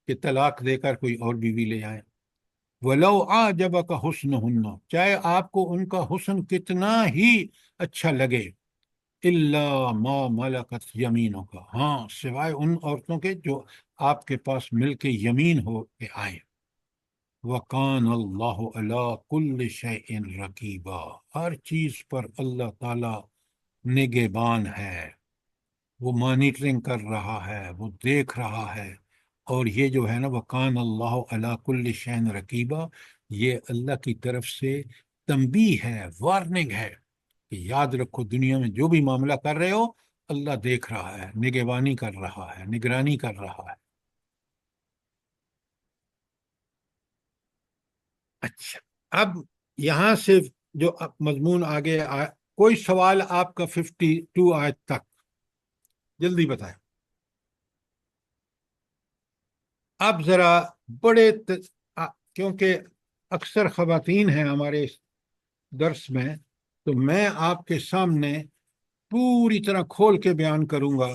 کہ طلاق دے کر کوئی اور بیوی لے آئیں۔ وَلَوْ أَعْجَبَكَ حُسْنُهُنَّ، چاہے آپ کو ان کا حسن کتنا ہی اچھا لگے، إِلَّا مَا مَلَكَتْ يَمِينُكَ، ہاں سوائے ان عورتوں کے جو آپ کے پاس مل کے یمین ہو کے آئیں۔ وَقَانَ اللَّهُ عَلَىٰ كُلِّ شَيْءٍ رَقِيبًا، ہر چیز پر اللہ تعالیٰ نگہبان ہے، وہ مانیٹرنگ کر رہا ہے، وہ دیکھ رہا ہے۔ اور یہ جو ہے نا وَقَانَ اللَّهُ عَلَىٰ كُلِّ شَيْءٍ رَقِيبًا، یہ اللہ کی طرف سے تنبیہ ہے، وارننگ ہے کہ یاد رکھو دنیا میں جو بھی معاملہ کر رہے ہو اللہ دیکھ رہا ہے، نگہبانی کر رہا ہے، نگرانی کر رہا ہے۔ اچھا، اب یہاں سے جو مضمون آگے کوئی سوال آپ کا 52 آیت تک؟ جلدی بتائیں۔ اب ذرا بڑے کیونکہ اکثر خواتین ہیں ہمارے اس درس میں، تو میں آپ کے سامنے پوری طرح کھول کے بیان کروں گا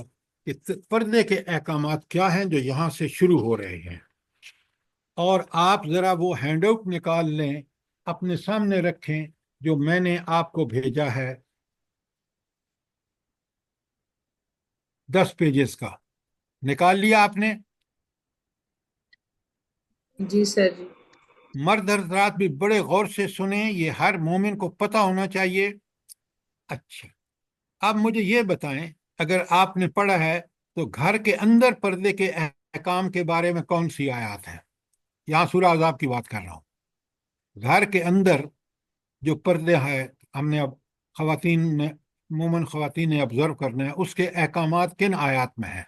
کہ پردے کے احکامات کیا ہیں جو یہاں سے شروع ہو رہے ہیں، اور آپ ذرا وہ ہینڈ آؤٹ نکال لیں، اپنے سامنے رکھیں جو میں نے آپ کو بھیجا ہے 10 پیجز کا۔ نکال لیا آپ نے؟ جی سر جی۔ مرد حضرات بھی بڑے غور سے سنیں، یہ ہر مومن کو پتہ ہونا چاہیے۔ اچھا، اب مجھے یہ بتائیں، اگر آپ نے پڑھا ہے تو گھر کے اندر پردے کے احکام کے بارے میں کون سی آیات ہیں؟ یہاں سورہ احزاب کی بات کر رہا ہوں۔ گھر کے اندر جو پردے ہے، ہم نے اب خواتین نے، مومن خواتین نے آبزرو کرنا ہے، اس کے احکامات کن آیات میں ہیں؟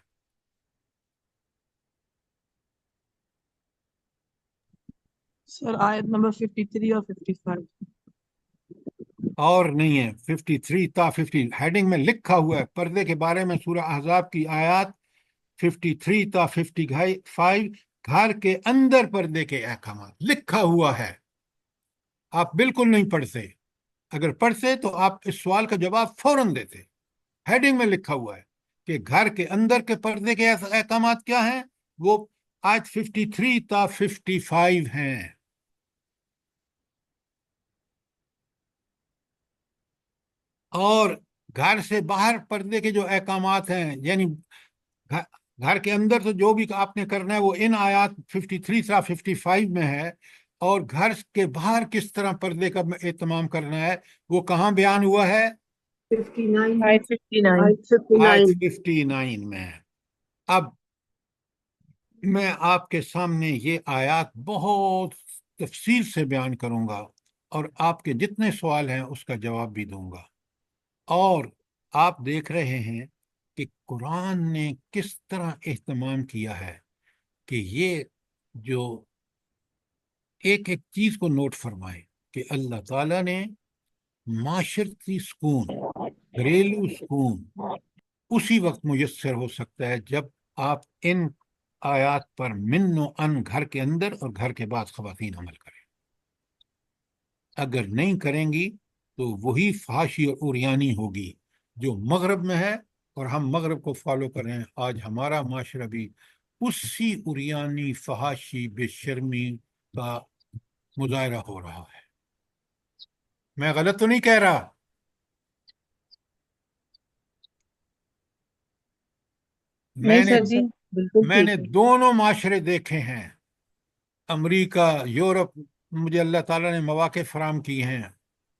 سر آیت نمبر 53 اور 55۔ اور نہیں ہے، 53 تا 50 ہیڈنگ میں لکھا ہوا ہے پردے کے بارے میں، سورہ احزاب کی آیات 53 تا 55 گھر کے اندر پردے کے احکامات لکھا ہوا ہے. آپ بالکل نہیں پڑھتے. اگر پڑھتے تو آپ اس سوال کا جواب فوراً دیتے. ہیڈنگ میں لکھا ہوا ہے کہ گھر کے اندر کے پردے کے احکامات کیا ہیں. وہ آیت 53 تا 55 ہیں. اور گھر سے باہر پردے کے جو احکامات ہیں، یعنی گھر کے اندر تو جو بھی آپ نے کرنا ہے وہ ان آیات 53 تا 55 میں ہے. اور گھر کے باہر کس طرح پردے کا اہتمام کرنا ہے وہ کہاں بیان ہوا ہے؟ 59 آیت 59. آیت 59 59 میں. اب میں آپ کے سامنے یہ آیات بہت تفصیل سے بیان کروں گا اور آپ کے جتنے سوال ہیں اس کا جواب بھی دوں گا. اور آپ دیکھ رہے ہیں کہ قرآن نے کس طرح اہتمام کیا ہے کہ یہ جو ایک ایک چیز کو نوٹ فرمائے کہ اللہ تعالیٰ نے معاشرتی سکون، گھریلو سکون اسی وقت میسر ہو سکتا ہے جب آپ ان آیات پر من و ان گھر کے اندر اور گھر کے بعد خواتین عمل کریں. اگر نہیں کریں گی تو وہی فحاشی اور عریانی ہوگی جو مغرب میں ہے، اور ہم مغرب کو فالو کر رہے ہیں. آج ہمارا معاشرہ بھی اسی عریانی، فحاشی، بے شرمی کا مظاہرہ ہو رہا ہے. میں غلط تو نہیں کہہ رہا؟ نہیں سر جی، بالکل میں ٹھیک نے ہے. دونوں معاشرے دیکھے ہیں، امریکہ، یورپ. مجھے اللہ تعالیٰ نے مواقع فراہم کی ہیں.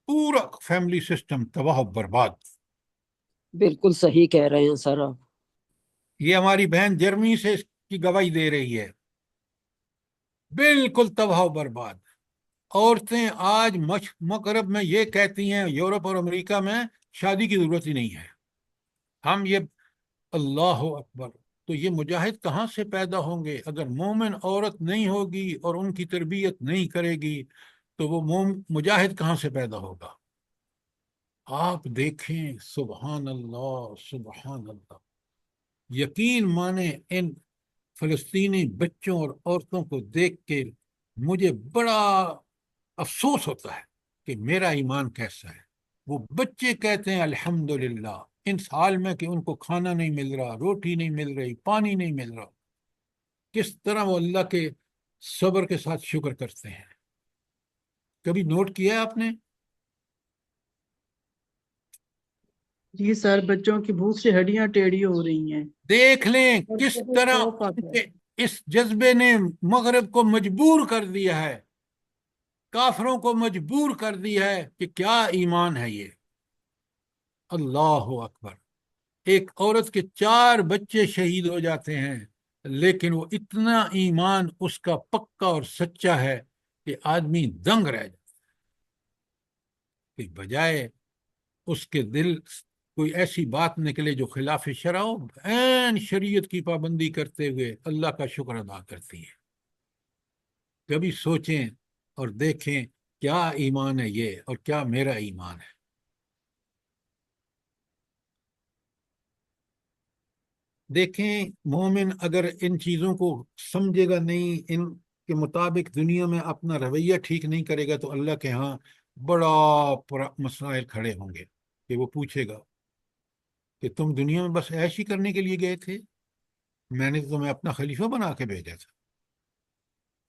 پورا فیملی سسٹم تباہ و برباد. بالکل صحیح کہہ رہے ہیں سر آپ. یہ ہماری بہن جرمنی سے اس کی گواہی دے رہی ہے. بالکل تباہ و برباد. عورتیں آج مغرب میں یہ کہتی ہیں، یورپ اور امریکہ میں شادی کی ضرورت ہی نہیں ہے. ہم یہ اللہ اکبر. تو یہ مجاہد کہاں سے پیدا ہوں گے؟ اگر مومن عورت نہیں ہوگی اور ان کی تربیت نہیں کرے گی تو وہ مجاہد کہاں سے پیدا ہوگا؟ آپ دیکھیں، سبحان اللہ سبحان اللہ. یقین مانے ان فلسطینی بچوں اور عورتوں کو دیکھ کے مجھے بڑا افسوس ہوتا ہے کہ میرا ایمان کیسا ہے. وہ بچے کہتے ہیں الحمدللہ اس حال میں کہ ان کو کھانا نہیں مل رہا، روٹی نہیں مل رہی، پانی نہیں مل رہا. کس طرح وہ اللہ کے صبر کے ساتھ شکر کرتے ہیں. کبھی نوٹ کیا ہے آپ نے؟ جی سر، بچوں کی بھوک سے ہڈیاں ٹیڑھی ہو رہی ہیں. دیکھ لیں اور کس بہت طرح خوف آتا ہے. اس جذبے نے مغرب کو مجبور کر دیا ہے، کافروں کو مجبور کر دیا ہے کہ کیا ایمان ہے یہ. اللہ اکبر. ایک عورت کے 4 بچے شہید ہو جاتے ہیں لیکن وہ اتنا ایمان اس کا پکا اور سچا ہے کہ آدمی دنگ رہ جاتا ہے کہ بجائے اس کے دل کوئی ایسی بات نکلے جو خلاف شرع ہو، عین شریعت کی پابندی کرتے ہوئے اللہ کا شکر ادا کرتی ہے. کبھی سوچیں اور دیکھیں کیا ایمان ہے یہ اور کیا میرا ایمان ہے. دیکھیں، مومن اگر ان چیزوں کو سمجھے گا نہیں، ان کے مطابق دنیا میں اپنا رویہ ٹھیک نہیں کرے گا تو اللہ کے ہاں بڑا مسائل کھڑے ہوں گے کہ وہ پوچھے گا کہ تم دنیا میں بس عیش ہی کرنے کے لیے گئے تھے؟ میں نے تمہیں اپنا خلیفہ بنا کے بھیجا تھا.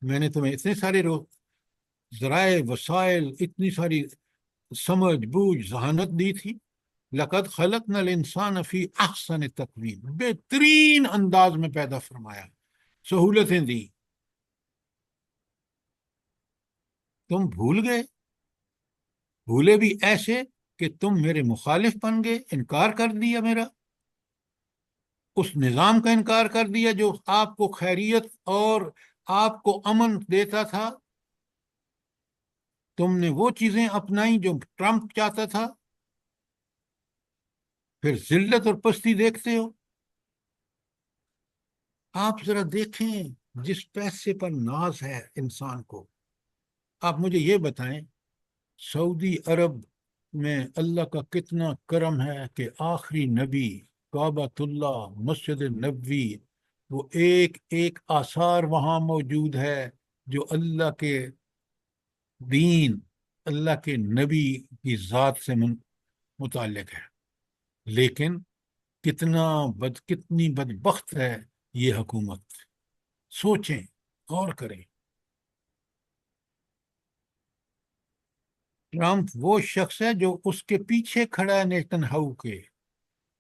میں نے تمہیں اتنے سارے ذرائع، وسائل، اتنی ساری سمجھ بوجھ، ذہانت دی تھی. لقد خلقنا الانسان فی احسن تقویم، بہترین انداز میں پیدا فرمایا، سہولتیں دی. تم بھول گئے، بھولے بھی ایسے کہ تم میرے مخالف بن گئے، انکار کر دیا میرا، اس نظام کا انکار کر دیا جو آپ کو خیریت اور آپ کو امن دیتا تھا. تم نے وہ چیزیں اپنائی جو ٹرمپ چاہتا تھا. پھر ذلت اور پستی دیکھتے ہو. آپ ذرا دیکھیں جس پیسے پر ناز ہے انسان کو. آپ مجھے یہ بتائیں سعودی عرب میں اللہ کا کتنا کرم ہے کہ آخری نبی، کعبۃ اللہ، مسجد نبوی وہ ایک ایک آثار وہاں موجود ہے جو اللہ کے دین، اللہ کے نبی کی ذات سے متعلق ہے. لیکن کتنی بدبخت ہے یہ حکومت. سوچیں، غور کریں. ٹرمپ وہ شخص ہے جو اس کے پیچھے کھڑا ہے نیتن ہاؤ کے،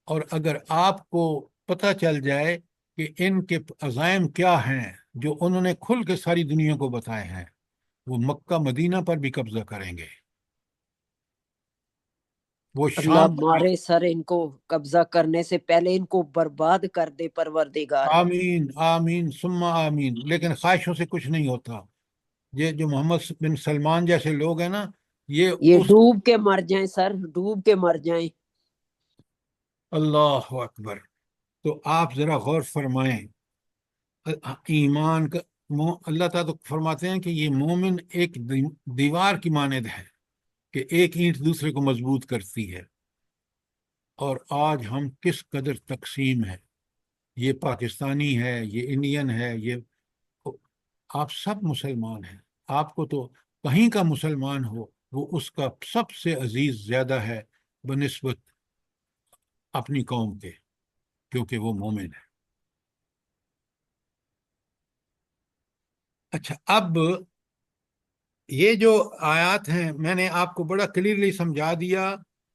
اور اگر آپ کو پتہ چل جائے کہ ان کے عزائم کیا ہیں جو انہوں نے کھل کے ساری دنیا کو بتائے ہیں، وہ مکہ مدینہ پر بھی قبضہ کریں گے، وہ اللہ شام پر. مارے سر ان کو، قبضہ کرنے سے پہلے ان کو برباد کر دے پروردگار. آمین آمین ثم آمین. لیکن خواہشوں سے کچھ نہیں ہوتا. یہ جو محمد بن سلمان جیسے لوگ ہیں نا، یہ یہ اس ڈوب کے مر جائیں سر، ڈوب کے مر جائیں. اللہ اکبر. تو آپ ذرا غور فرمائیں، ایمان کا اللہ تعالیٰ تو فرماتے ہیں کہ یہ مومن ایک دیوار کی مانند ہے کہ ایک اینٹ دوسرے کو مضبوط کرتی ہے. اور آج ہم کس قدر تقسیم ہے. یہ پاکستانی ہے، یہ انڈین ہے، یہ آپ سب مسلمان ہیں. آپ کو تو کہیں کا مسلمان ہو وہ اس کا سب سے عزیز زیادہ ہے بنسبت اپنی قوم کے، کیونکہ وہ مومن ہے. اچھا، اب یہ جو آیات ہیں میں نے آپ کو بڑا کلیئرلی سمجھا دیا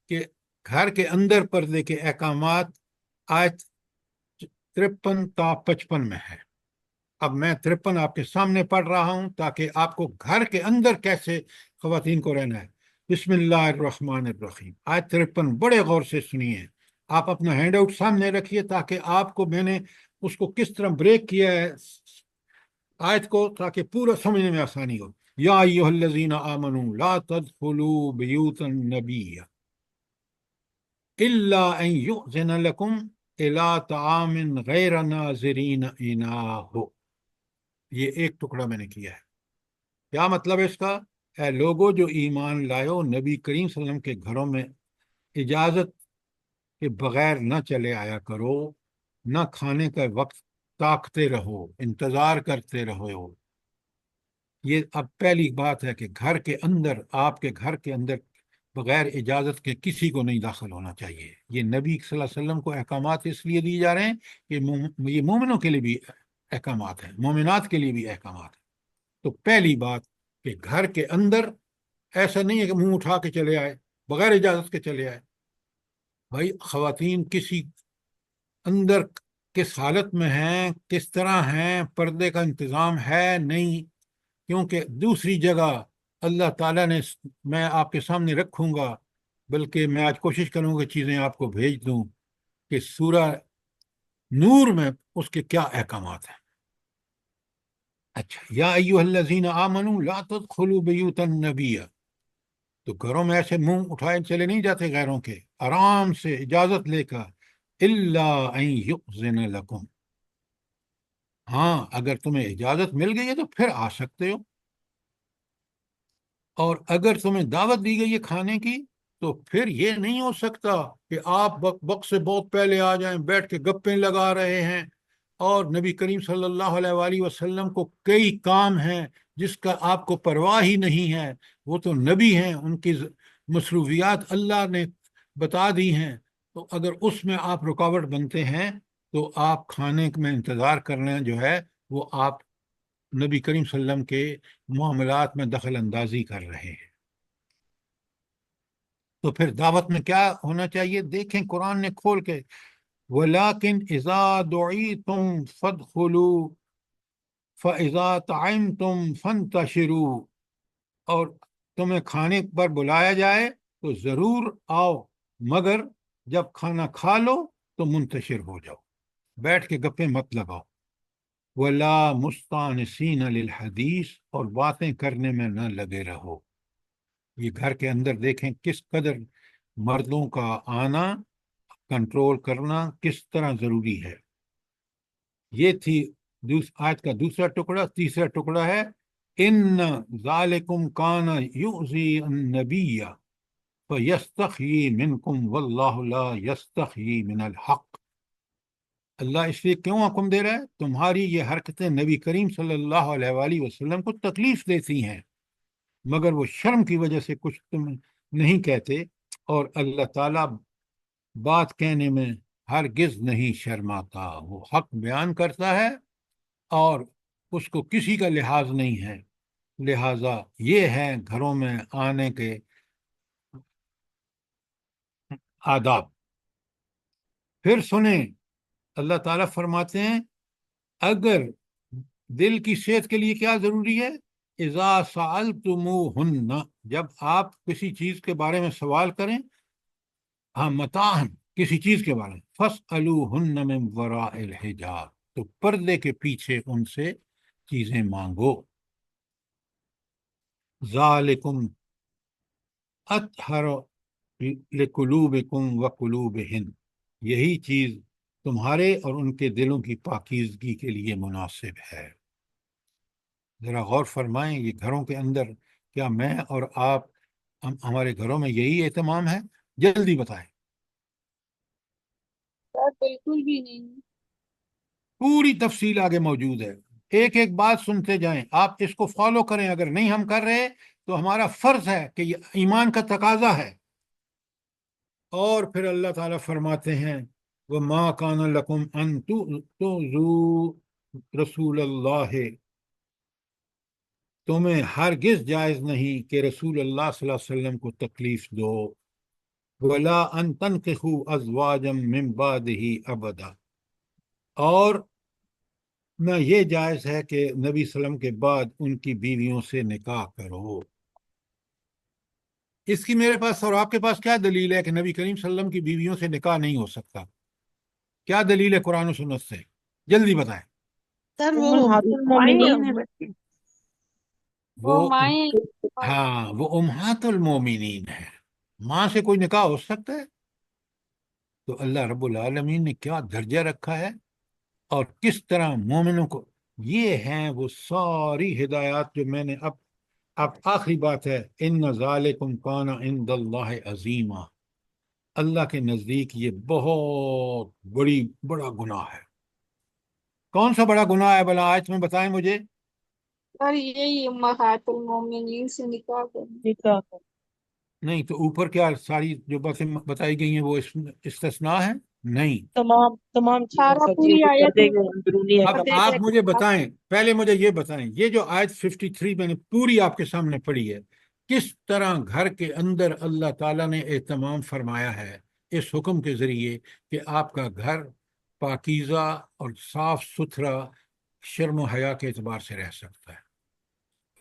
کہ گھر کے اندر پردے کے احکامات آیت 53 تا 55 میں ہے. اب میں 53 آپ کے سامنے پڑھ رہا ہوں تاکہ آپ کو گھر کے اندر کیسے خواتین کو رہنا ہے. بسم اللہ الرحمن الرحیم. آیت 53 بڑے غور سے سنیے. آپ اپنا ہینڈ آؤٹ سامنے رکھیے تاکہ آپ کو میں نے اس کو کس طرح بریک کیا ہے آیت کو، تاکہ پورا سمجھنے میں آسانی ہو. یا ایھا الذین آمنوا لا تدخلوا بیوت النبی الا ان یؤذن لکم الی طعام غیر ناظرین اناہ. یہ ایک ٹکڑا میں نے کیا ہے. کیا مطلب ہے اس کا؟ اے لوگو جو ایمان لائو، نبی کریم صلی اللہ علیہ وسلم کے گھروں میں اجازت کے بغیر نہ چلے آیا کرو، نہ کھانے کا وقت تاکتے رہو، انتظار کرتے رہو. یہ اب پہلی بات ہے کہ گھر کے اندر، آپ کے گھر کے اندر بغیر اجازت کے کسی کو نہیں داخل ہونا چاہیے. یہ نبی صلی اللہ علیہ وسلم کو احکامات اس لیے دیے جا رہے ہیں کہ یہ مومنوں کے لیے بھی احکامات ہیں، مومنات کے لیے بھی احکامات ہیں. تو پہلی بات کہ گھر کے اندر ایسا نہیں ہے کہ منہ اٹھا کے چلے آئے، بغیر اجازت کے چلے آئے. بھائی خواتین کسی اندر کس حالت میں ہیں، کس طرح ہیں، پردے کا انتظام ہے نہیں، کیونکہ دوسری جگہ اللہ تعالیٰ نے، میں آپ کے سامنے رکھوں گا، بلکہ میں آج کوشش کروں گا چیزیں آپ کو بھیج دوں کہ سورہ نور میں اس کے کیا احکامات ہیں. اچھا، یا ایھا الذین آمنوا لا تدخلوا بیوت النبی. تو گھروں میں ایسے منہ اٹھائے چلے نہیں جاتے غیروں کے، آرام سے اجازت لے کر. الا ان یؤذن لکم. ہاں اگر تمہیں اجازت مل گئی ہے تو پھر آ سکتے ہو، اور اگر تمہیں دعوت دی گئی ہے کھانے کی تو پھر یہ نہیں ہو سکتا کہ آپ وقت سے بہت پہلے آ جائیں، بیٹھ کے گپیں لگا رہے ہیں. اور نبی کریم صلی اللہ علیہ وآلہ وسلم کو کئی کام ہیں جس کا آپ کو پرواہ ہی نہیں ہے. وہ تو نبی ہیں، ان کی مصروفیات اللہ نے بتا دی ہیں. تو اگر اس میں آپ رکاوٹ بنتے ہیں تو آپ کھانے میں انتظار کرنا جو ہے وہ آپ نبی کریم صلی اللہ علیہ وسلم کے معاملات میں دخل اندازی کر رہے ہیں. تو پھر دعوت میں کیا ہونا چاہیے؟ دیکھیں قرآن نے کھول کے، وَلَٰكِنْ إِذَا دُعِيتُمْ فَادْخُلُوا فَإِذَا طَعِمْتُمْ فَانْتَشِرُوا. اور تمہیں کھانے پر بلایا جائے تو ضرور آؤ، مگر جب کھانا کھا لو تو منتشر ہو جاؤ، بیٹھ کے گپیں مت لگاؤ. وَلَا مُسْتَأْنِسِينَ لِلْحَدِيثِ. اور باتیں کرنے میں نہ لگے رہو. یہ گھر کے اندر دیکھیں کس قدر مردوں کا آنا، کنٹرول کرنا کس طرح ضروری ہے. یہ تھی آیت کا دوسرا ٹکڑا. تیسرا ٹکڑا ہے ان ذالکم کان یؤذی النبی فیستحیی منکم واللہ لا یستحیی من الحق. اللہ اس لیے کیوں حکم دے رہا ہے؟ تمہاری یہ حرکتیں نبی کریم صلی اللہ علیہ وآلہ وسلم کو تکلیف دیتی ہیں، مگر وہ شرم کی وجہ سے کچھ تم نہیں کہتے، اور اللہ تعالیٰ بات کہنے میں ہرگز نہیں شرماتا، وہ حق بیان کرتا ہے اور اس کو کسی کا لحاظ نہیں ہے۔ لہٰذا یہ ہے گھروں میں آنے کے آداب۔ پھر سنیں، اللہ تعالیٰ فرماتے ہیں اگر دل کی صحت کے لیے کیا ضروری ہے؟ اذا سألتموہن، جب آپ کسی چیز کے بارے میں سوال کریں، ہاں متاعن، کسی چیز کے بارے میں، فاسألوہن من وراء الحجاب، تو پردے کے پیچھے ان سے چیزیں مانگو۔ ذالکم اطہر لقلوبکم وقلوبہن، یہی چیز تمہارے اور ان کے دلوں کی پاکیزگی کے لیے مناسب ہے۔ ذرا غور فرمائیں، یہ گھروں کے اندر کیا میں اور آپ ہمارے گھروں میں یہی اہتمام ہے؟ جلدی بتائیں۔ سر بالکل بھی نہیں۔ پوری تفصیل آگے موجود ہے، ایک ایک بات سنتے جائیں، آپ اس کو فالو کریں۔ اگر نہیں ہم کر رہے تو ہمارا فرض ہے کہ یہ ایمان کا تقاضا ہے۔ اور پھر اللہ تعالیٰ فرماتے ہیں وَمَا كَانَ لَكُمْ أَن تُؤْذُوا رسول اللہ، تمہیں ہرگز جائز نہیں کہ رسول اللہ صلی اللہ علیہ وسلم کو تکلیف دو، وَلَا أَن تَنكِحُوا أَزْوَاجًا مِّن بَعْدِهِ أَبَدًا، اور نہ یہ جائز ہے کہ نبی صلی اللہ علیہ وسلم کے بعد ان کی بیویوں سے نکاح کرو۔ اس کی میرے پاس اور آپ کے پاس کیا دلیل ہے کہ نبی کریم صلی اللہ علیہ وسلم کی بیویوں سے نکاح نہیں ہو سکتا؟ کیا دلیل ہے قرآن و سنت سے؟ جلدی بتائیں۔ سر ام وہ الہات المومنین ہے۔ وہ وہ مائیں ہاں، وہ امہات المومنین ہے۔ ماں سے کوئی نکاح ہو سکتا ہے؟ تو اللہ رب العالمین نے کیا درجہ رکھا ہے اور کس طرح مومنوں کو، یہ ہیں وہ ساری ہدایات جو میں نے اب آخری بات ہے، ان ذالکم کان عند اللہ عظیما، اللہ کے نزدیک یہ بہت بڑا گناہ ہے۔ کون سا بڑا گناہ ہے بھلا؟ آیت میں بتائیں مجھے۔ سر یہی امہات المومنین سے نکاح کرنا۔ نکاح کا۔ نہیں تو اوپر کیا ساری جو باتیں بتائی گئی ہیں وہ استثناء ہے؟ نہیں۔ تمام چیزیں سارا سچی پوری جو آیت پردے کے اندرونی اب احکام۔ آپ مجھے بتائیں، پہلے مجھے یہ بتائیں، یہ جو آیت 53 میں نے پوری آپ کے سامنے پڑھی ہے، کس طرح گھر کے اندر اللہ تعالیٰ نے اہتمام فرمایا ہے اس حکم کے ذریعے کہ آپ کا گھر پاکیزہ اور صاف ستھرا شرم و حیا کے اعتبار سے رہ سکتا ہے۔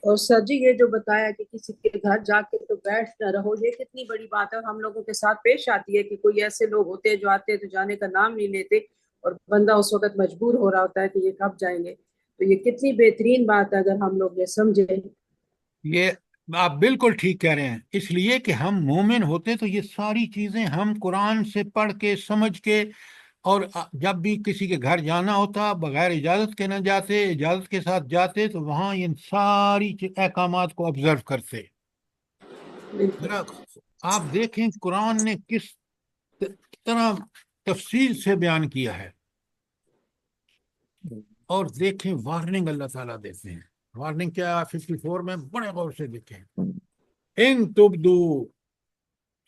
اور سر جی یہ جو بتایا کہ کسی کے گھر جا کے تو بیٹھ نہ رہو، یہ کتنی بڑی بات ہے، اور ہم لوگوں کے ساتھ پیش آتی ہے کہ کوئی ایسے لوگ ہوتے ہیں جو آتے ہیں تو جانے کا نام نہیں لیتے، اور بندہ اس وقت مجبور ہو رہا ہوتا ہے کہ یہ کب جائیں گے۔ تو یہ کتنی بہترین بات ہے اگر ہم لوگ یہ سمجھیں۔ یہ آپ بالکل ٹھیک کہہ رہے ہیں، اس لیے کہ ہم مومن ہوتے تو یہ ساری چیزیں ہم قرآن سے پڑھ کے سمجھ کے، اور جب بھی کسی کے گھر جانا ہوتا بغیر اجازت کے نہ جاتے، اجازت کے ساتھ جاتے تو وہاں ان ساری احکامات کو آبزرو کرتے۔ بالکل ذرا آپ دیکھیں قرآن نے کس طرح تفصیل سے بیان کیا ہے، اور دیکھیں وارننگ اللہ تعالیٰ دیتے ہیں۔ وارننگ کیا ہے 54 میں؟ بڑے غور سے دیکھیں۔ ان تبدو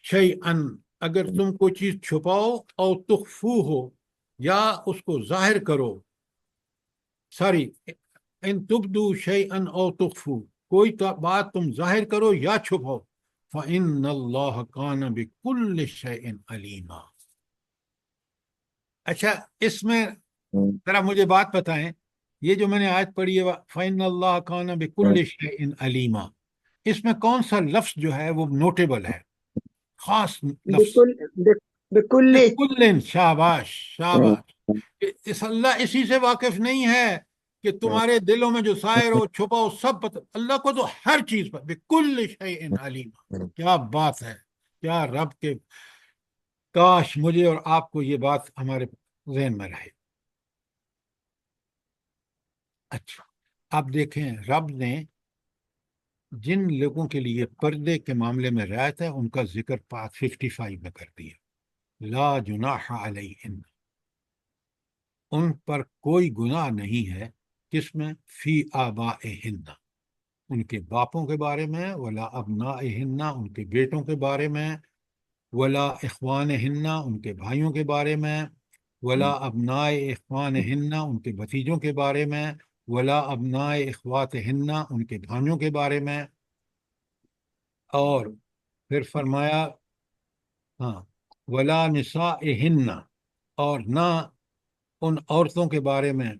شیئن، اگر تم کوئی چیز چھپاؤ، او تخفو ہو یا اس کو ظاہر کرو، ان تبدو شیئن او تخفو، کوئی بات تم ظاہر کرو یا چھپاؤ، فإن اللہ کان بکل شیء علیما۔ اچھا، اس میں ذرا مجھے بات بتائیں، یہ جو میں نے آیت پڑھی ہے فإن اللہ کان بکل شیء علیما، اس میں کون سا لفظ جو ہے وہ نوٹیبل ہے، خاص لفظ؟ بكل کلن، شاباش شاباش۔ اس اللہ اسی سے واقف نہیں ہے کہ تمہارے دلوں میں جو ظاہر ہو چھپا ہو سب پتہ، اللہ کو تو ہر چیز پر بکل شیء علیم۔ کیا بات ہے، کیا رب کے، کاش مجھے اور آپ کو یہ بات ہمارے ذہن میں رہے۔ اچھا، اب دیکھیں رب نے جن لوگوں کے لیے پردے کے معاملے میں رعایت ہے ان کا ذکر پارٹ 55 میں کر دیا، لا جناح علیہن، ان پر کوئی گناہ نہیں ہے، کس میں؟ فی آبائہن، ان کے باپوں کے بارے میں، ولا ابنائہن، ان کے بیٹوں کے بارے میں، ولا اخوانہن، ان کے بھائیوں کے بارے میں، ولا ابنائے اخوانہن، ان کے بھتیجوں کے بارے میں، ولا ابنائے اخواتہن، ان کے بھانجوں کے بارے میں، اور پھر فرمایا ہاں ولا نسائہن، اور نہ ان عورتوں کے بارے میں،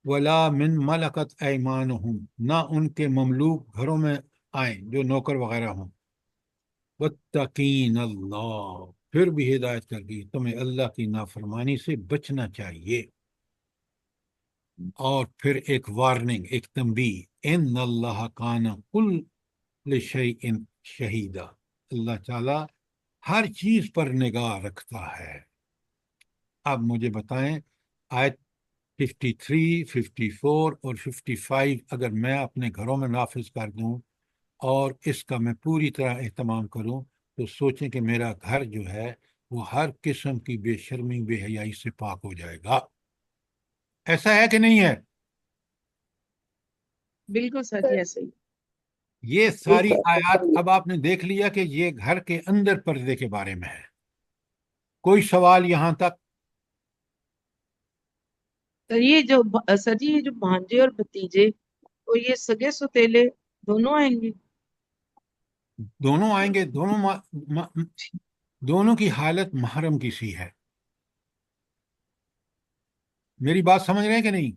ولا من ملکت ایمانہم، نہ ان کے مملوک گھروں میں آئیں جو نوکر وغیرہ ہوں، واتقین اللہ، پھر بھی ہدایت کر دی تمہیں اللہ کی نافرمانی سے بچنا چاہیے، اور پھر ایک وارننگ، ایک تنبیہ، ان اللہ کان کل شیء شہیدا، اللہ تعالی ہر چیز پر نگاہ رکھتا ہے۔ اب مجھے بتائیں آیت 53، 54 اور 55 اگر میں اپنے گھروں میں نافذ کر دوں اور اس کا میں پوری طرح اہتمام کروں تو سوچیں کہ میرا گھر جو ہے وہ ہر قسم کی بے شرمی، بے حیائی سے پاک ہو جائے گا۔ ایسا ہے کہ نہیں ہے؟ بالکل سر جی ایسے ہی۔ یہ ساری آیات اب آپ نے دیکھ لیا کہ یہ گھر کے اندر پردے کے بارے میں ہے۔ کوئی سوال یہاں تک؟ سر یہ جو سر جی یہ جو بھانجے اور بھتیجے اور یہ سگے سوتیلے دونوں آئیں گے؟ دونوں آئیں گے، دونوں کی حالت محرم کی سی ہے۔ میری بات سمجھ رہے ہیں کہ نہیں؟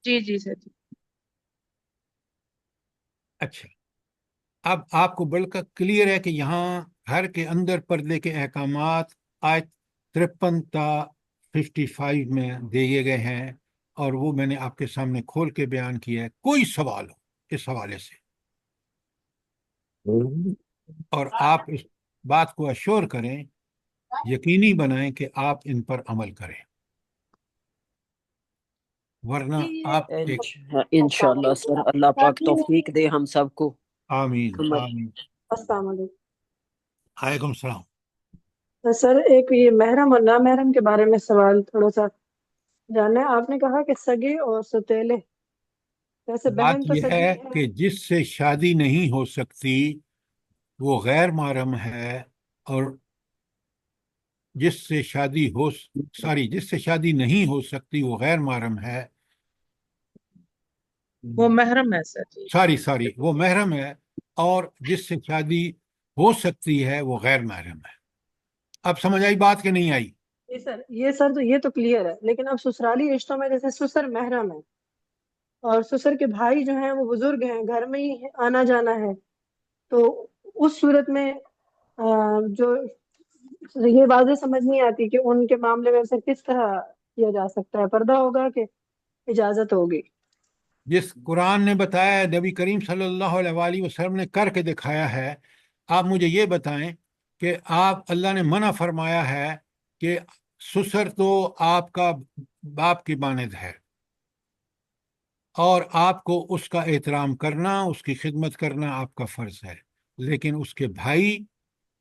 جی جی سر جی۔ اچھا، اب آپ کو بڑھ کر کلیئر ہے کہ یہاں گھر کے اندر پردے کے احکامات آیت 53 تا 55 میں دیے گئے ہیں، اور وہ میں نے آپ کے سامنے کھول کے بیان کیا ہے۔ کوئی سوال ہو اس حوالے سے اور آپ اس بات کو اشور کریں، یقینی بنائیں کہ آپ ان پر عمل کریں، ورنہ آپ ایک انشاءاللہ سر، اللہ پاک توفیق دے ہم سب کو۔ آمین عمل۔ آمین۔ السلام علیکم علیکم السلام۔ سر، ایک یہ محرم اور نامحرم کے بارے میں سوال تھوڑا سا جاننا ہے۔ آپ نے کہا کہ سگے اور سوتیلے، ویسے بات بہن تو یہ سگی ہے ہے۔ کہ جس سے شادی نہیں ہو سکتی وہ غیر محرم ہے، اور جس سے شادی جس سے شادی نہیں ہو سکتی وہ غیر محرم ہے، وہ محرم ہے سر جی۔ ساری وہ محرم ہے، اور جس سے شادی ہو سکتی ہے وہ غیر محرم ہے۔ اب سمجھ آئی بات کہ نہیں آئی؟ یہ تو کلیئر ہے، لیکن اب سسرالی رشتوں میں جیسے سسر محرم ہے اور سسر کے بھائی جو ہیں وہ بزرگ ہیں، گھر میں ہی آنا جانا ہے، تو اس صورت میں جو یہ واضح سمجھ نہیں آتی کہ ان کے معاملے میں سے کس طرح کیا جا سکتا ہے، پردہ ہوگا کہ اجازت ہوگی؟ جس قرآن نے بتایا ہے، نبی کریم صلی اللہ علیہ وآلہ وسلم نے کر کے دکھایا ہے۔ آپ مجھے یہ بتائیں کہ اللہ نے منع فرمایا ہے کہ سسر تو آپ کا باپ کی مانند ہے، اور آپ کو اس کا احترام کرنا، اس کی خدمت کرنا آپ کا فرض ہے، لیکن اس کے بھائی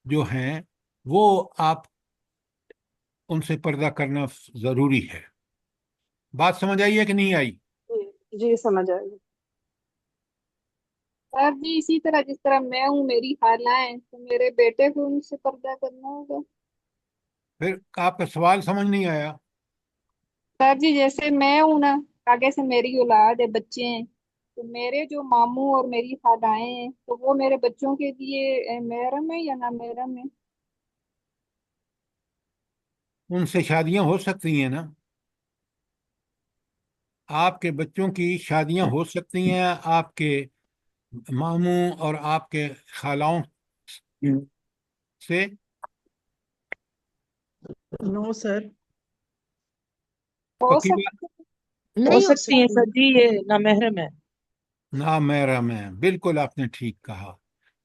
جو ہیں وہ آپ ان سے پردہ کرنا ضروری ہے۔ بات سمجھ آئی ہے کہ نہیں آئی؟ جی سمجھ آئے گی۔ سر جی اسی طرح جس طرح میں ہوں، میری خالہ ہیں، تو میرے بیٹے کو ان سے پردہ کرنا ہوگا؟ پھر آپ کا سوال سمجھ نہیں آیا۔ سر جی جیسے میں ہوں نا، آگے سے میری اولاد ہے، بچے ہیں، تو میرے جو ماموں اور میری خالائیں ہیں تو وہ میرے بچوں کے لیے محرم ہے یا نہ محرم ہے؟ ان سے شادیاں ہو سکتی ہیں نا، آپ کے بچوں کی شادیاں ہو سکتی ہیں آپ کے ماموں اور آپ کے خالاؤں سے۔ نو سر، ہو پکی بات؟ سکتا ہے۔ ہو نہیں ہو سکتی ہیں سر جی، یہ نامحرم ہے۔ نامحرم ہے، بالکل آپ نے ٹھیک کہا۔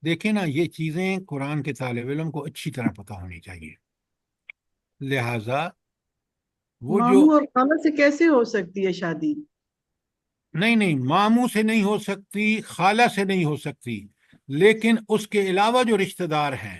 دیکھیں نا، یہ چیزیں قرآن کے طالب علم کو اچھی طرح پتہ ہونی چاہیے، لہذا وہ جو ماموں اور خالہ سے کیسے ہو سکتی ہے شادی؟ نہیں ماموں سے نہیں ہو سکتی، خالہ سے نہیں ہو سکتی، لیکن اس کے علاوہ جو رشتہ دار ہیں،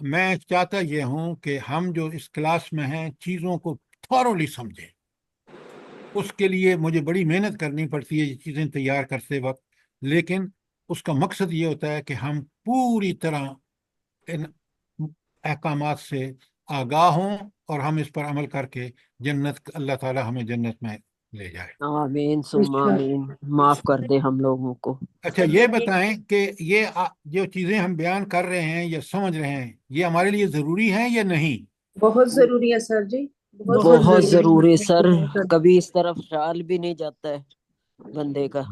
میں چاہتا یہ ہوں کہ ہم جو اس کلاس میں ہیں چیزوں کو تھورولی سمجھیں. اس کے لیے مجھے بڑی محنت کرنی پڑتی ہے یہ چیزیں تیار کرتے وقت، لیکن اس کا مقصد یہ ہوتا ہے کہ ہم پوری طرح ان احکامات سے آگاہ ہوں اور ہم اس پر عمل کر کے جنت، اللہ تعالی ہمیں جنت میں لے جائے. آمین ثم آمین. معاف کر دے ہم لوگوں کو. اچھا یہ بتائیں کہ یہ جو چیزیں ہم بیان کر رہے ہیں یا سمجھ رہے ہیں یہ ہمارے لیے ضروری ہیں یا نہیں؟ بہت ضروری ہے سر جی، بہت ضروری سر. کبھی اس طرف خیال بھی نہیں جاتا ہے بندے کا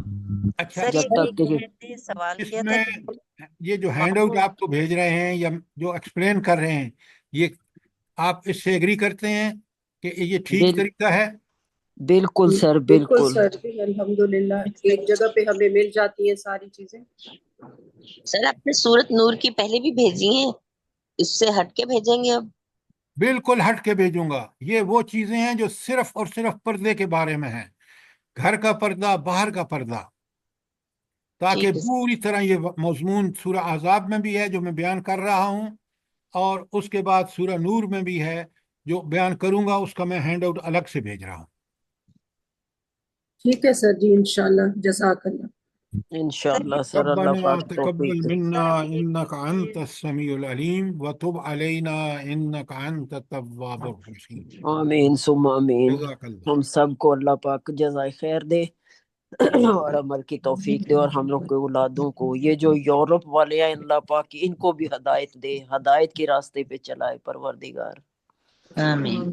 اچھا سر جب تک کہ میں نے سوال اس کیا تھا میں کہ یہ جو ہینڈ آؤٹ آپ کو بھیج رہے ہیں یا جو ایکسپلین کر رہے ہیں، یہ آپ اس سے ایگری کرتے ہیں کہ یہ ٹھیک طریقہ ہے؟ بالکل سر بالکل بالکل. سر جی، الحمدللہ ایک جگہ پہ ہمیں مل جاتی ہیں ساری چیزیں. سر آپ نے سورت نور کی پہلے بھی بھیجی ہیں، اس سے ہٹ کے بھیجیں گے اب؟ بالکل ہٹ کے بھیجوں گا. یہ وہ چیزیں ہیں جو صرف اور صرف پردے کے بارے میں ہیں، گھر کا پردہ، باہر کا پردہ، تاکہ ٹھیک ہے پوری طرح یہ مضمون سورہ احزاب میں بھی ہے جو میں بیان کر رہا ہوں، اور اس کے بعد سورہ نور میں بھی ہے جو بیان کروں گا، اس کا میں ہینڈ آؤٹ الگ سے بھیج رہا ہوں. ٹھیک ہے سر جی، انشاءاللہ، جزاک اللہ. انشاءاللہ سر. اللہ ربنا پاک تقبل توفیق دے. منا انك انت السميع العليم وتب علينا انك انت التواب الرحيم. آمین ثم آمین. جزاک اللہ. ہم سب کو اللہ پاک جزائے خیر دے اور عمل کی توفیق دے، اور ہم لوگ کے اولادوں کو، یہ جو یورپ والے ہیں اللہ پاک ان کو بھی ہدایت دے، ہدایت کے راستے پہ چلائے پروردگار. آمین.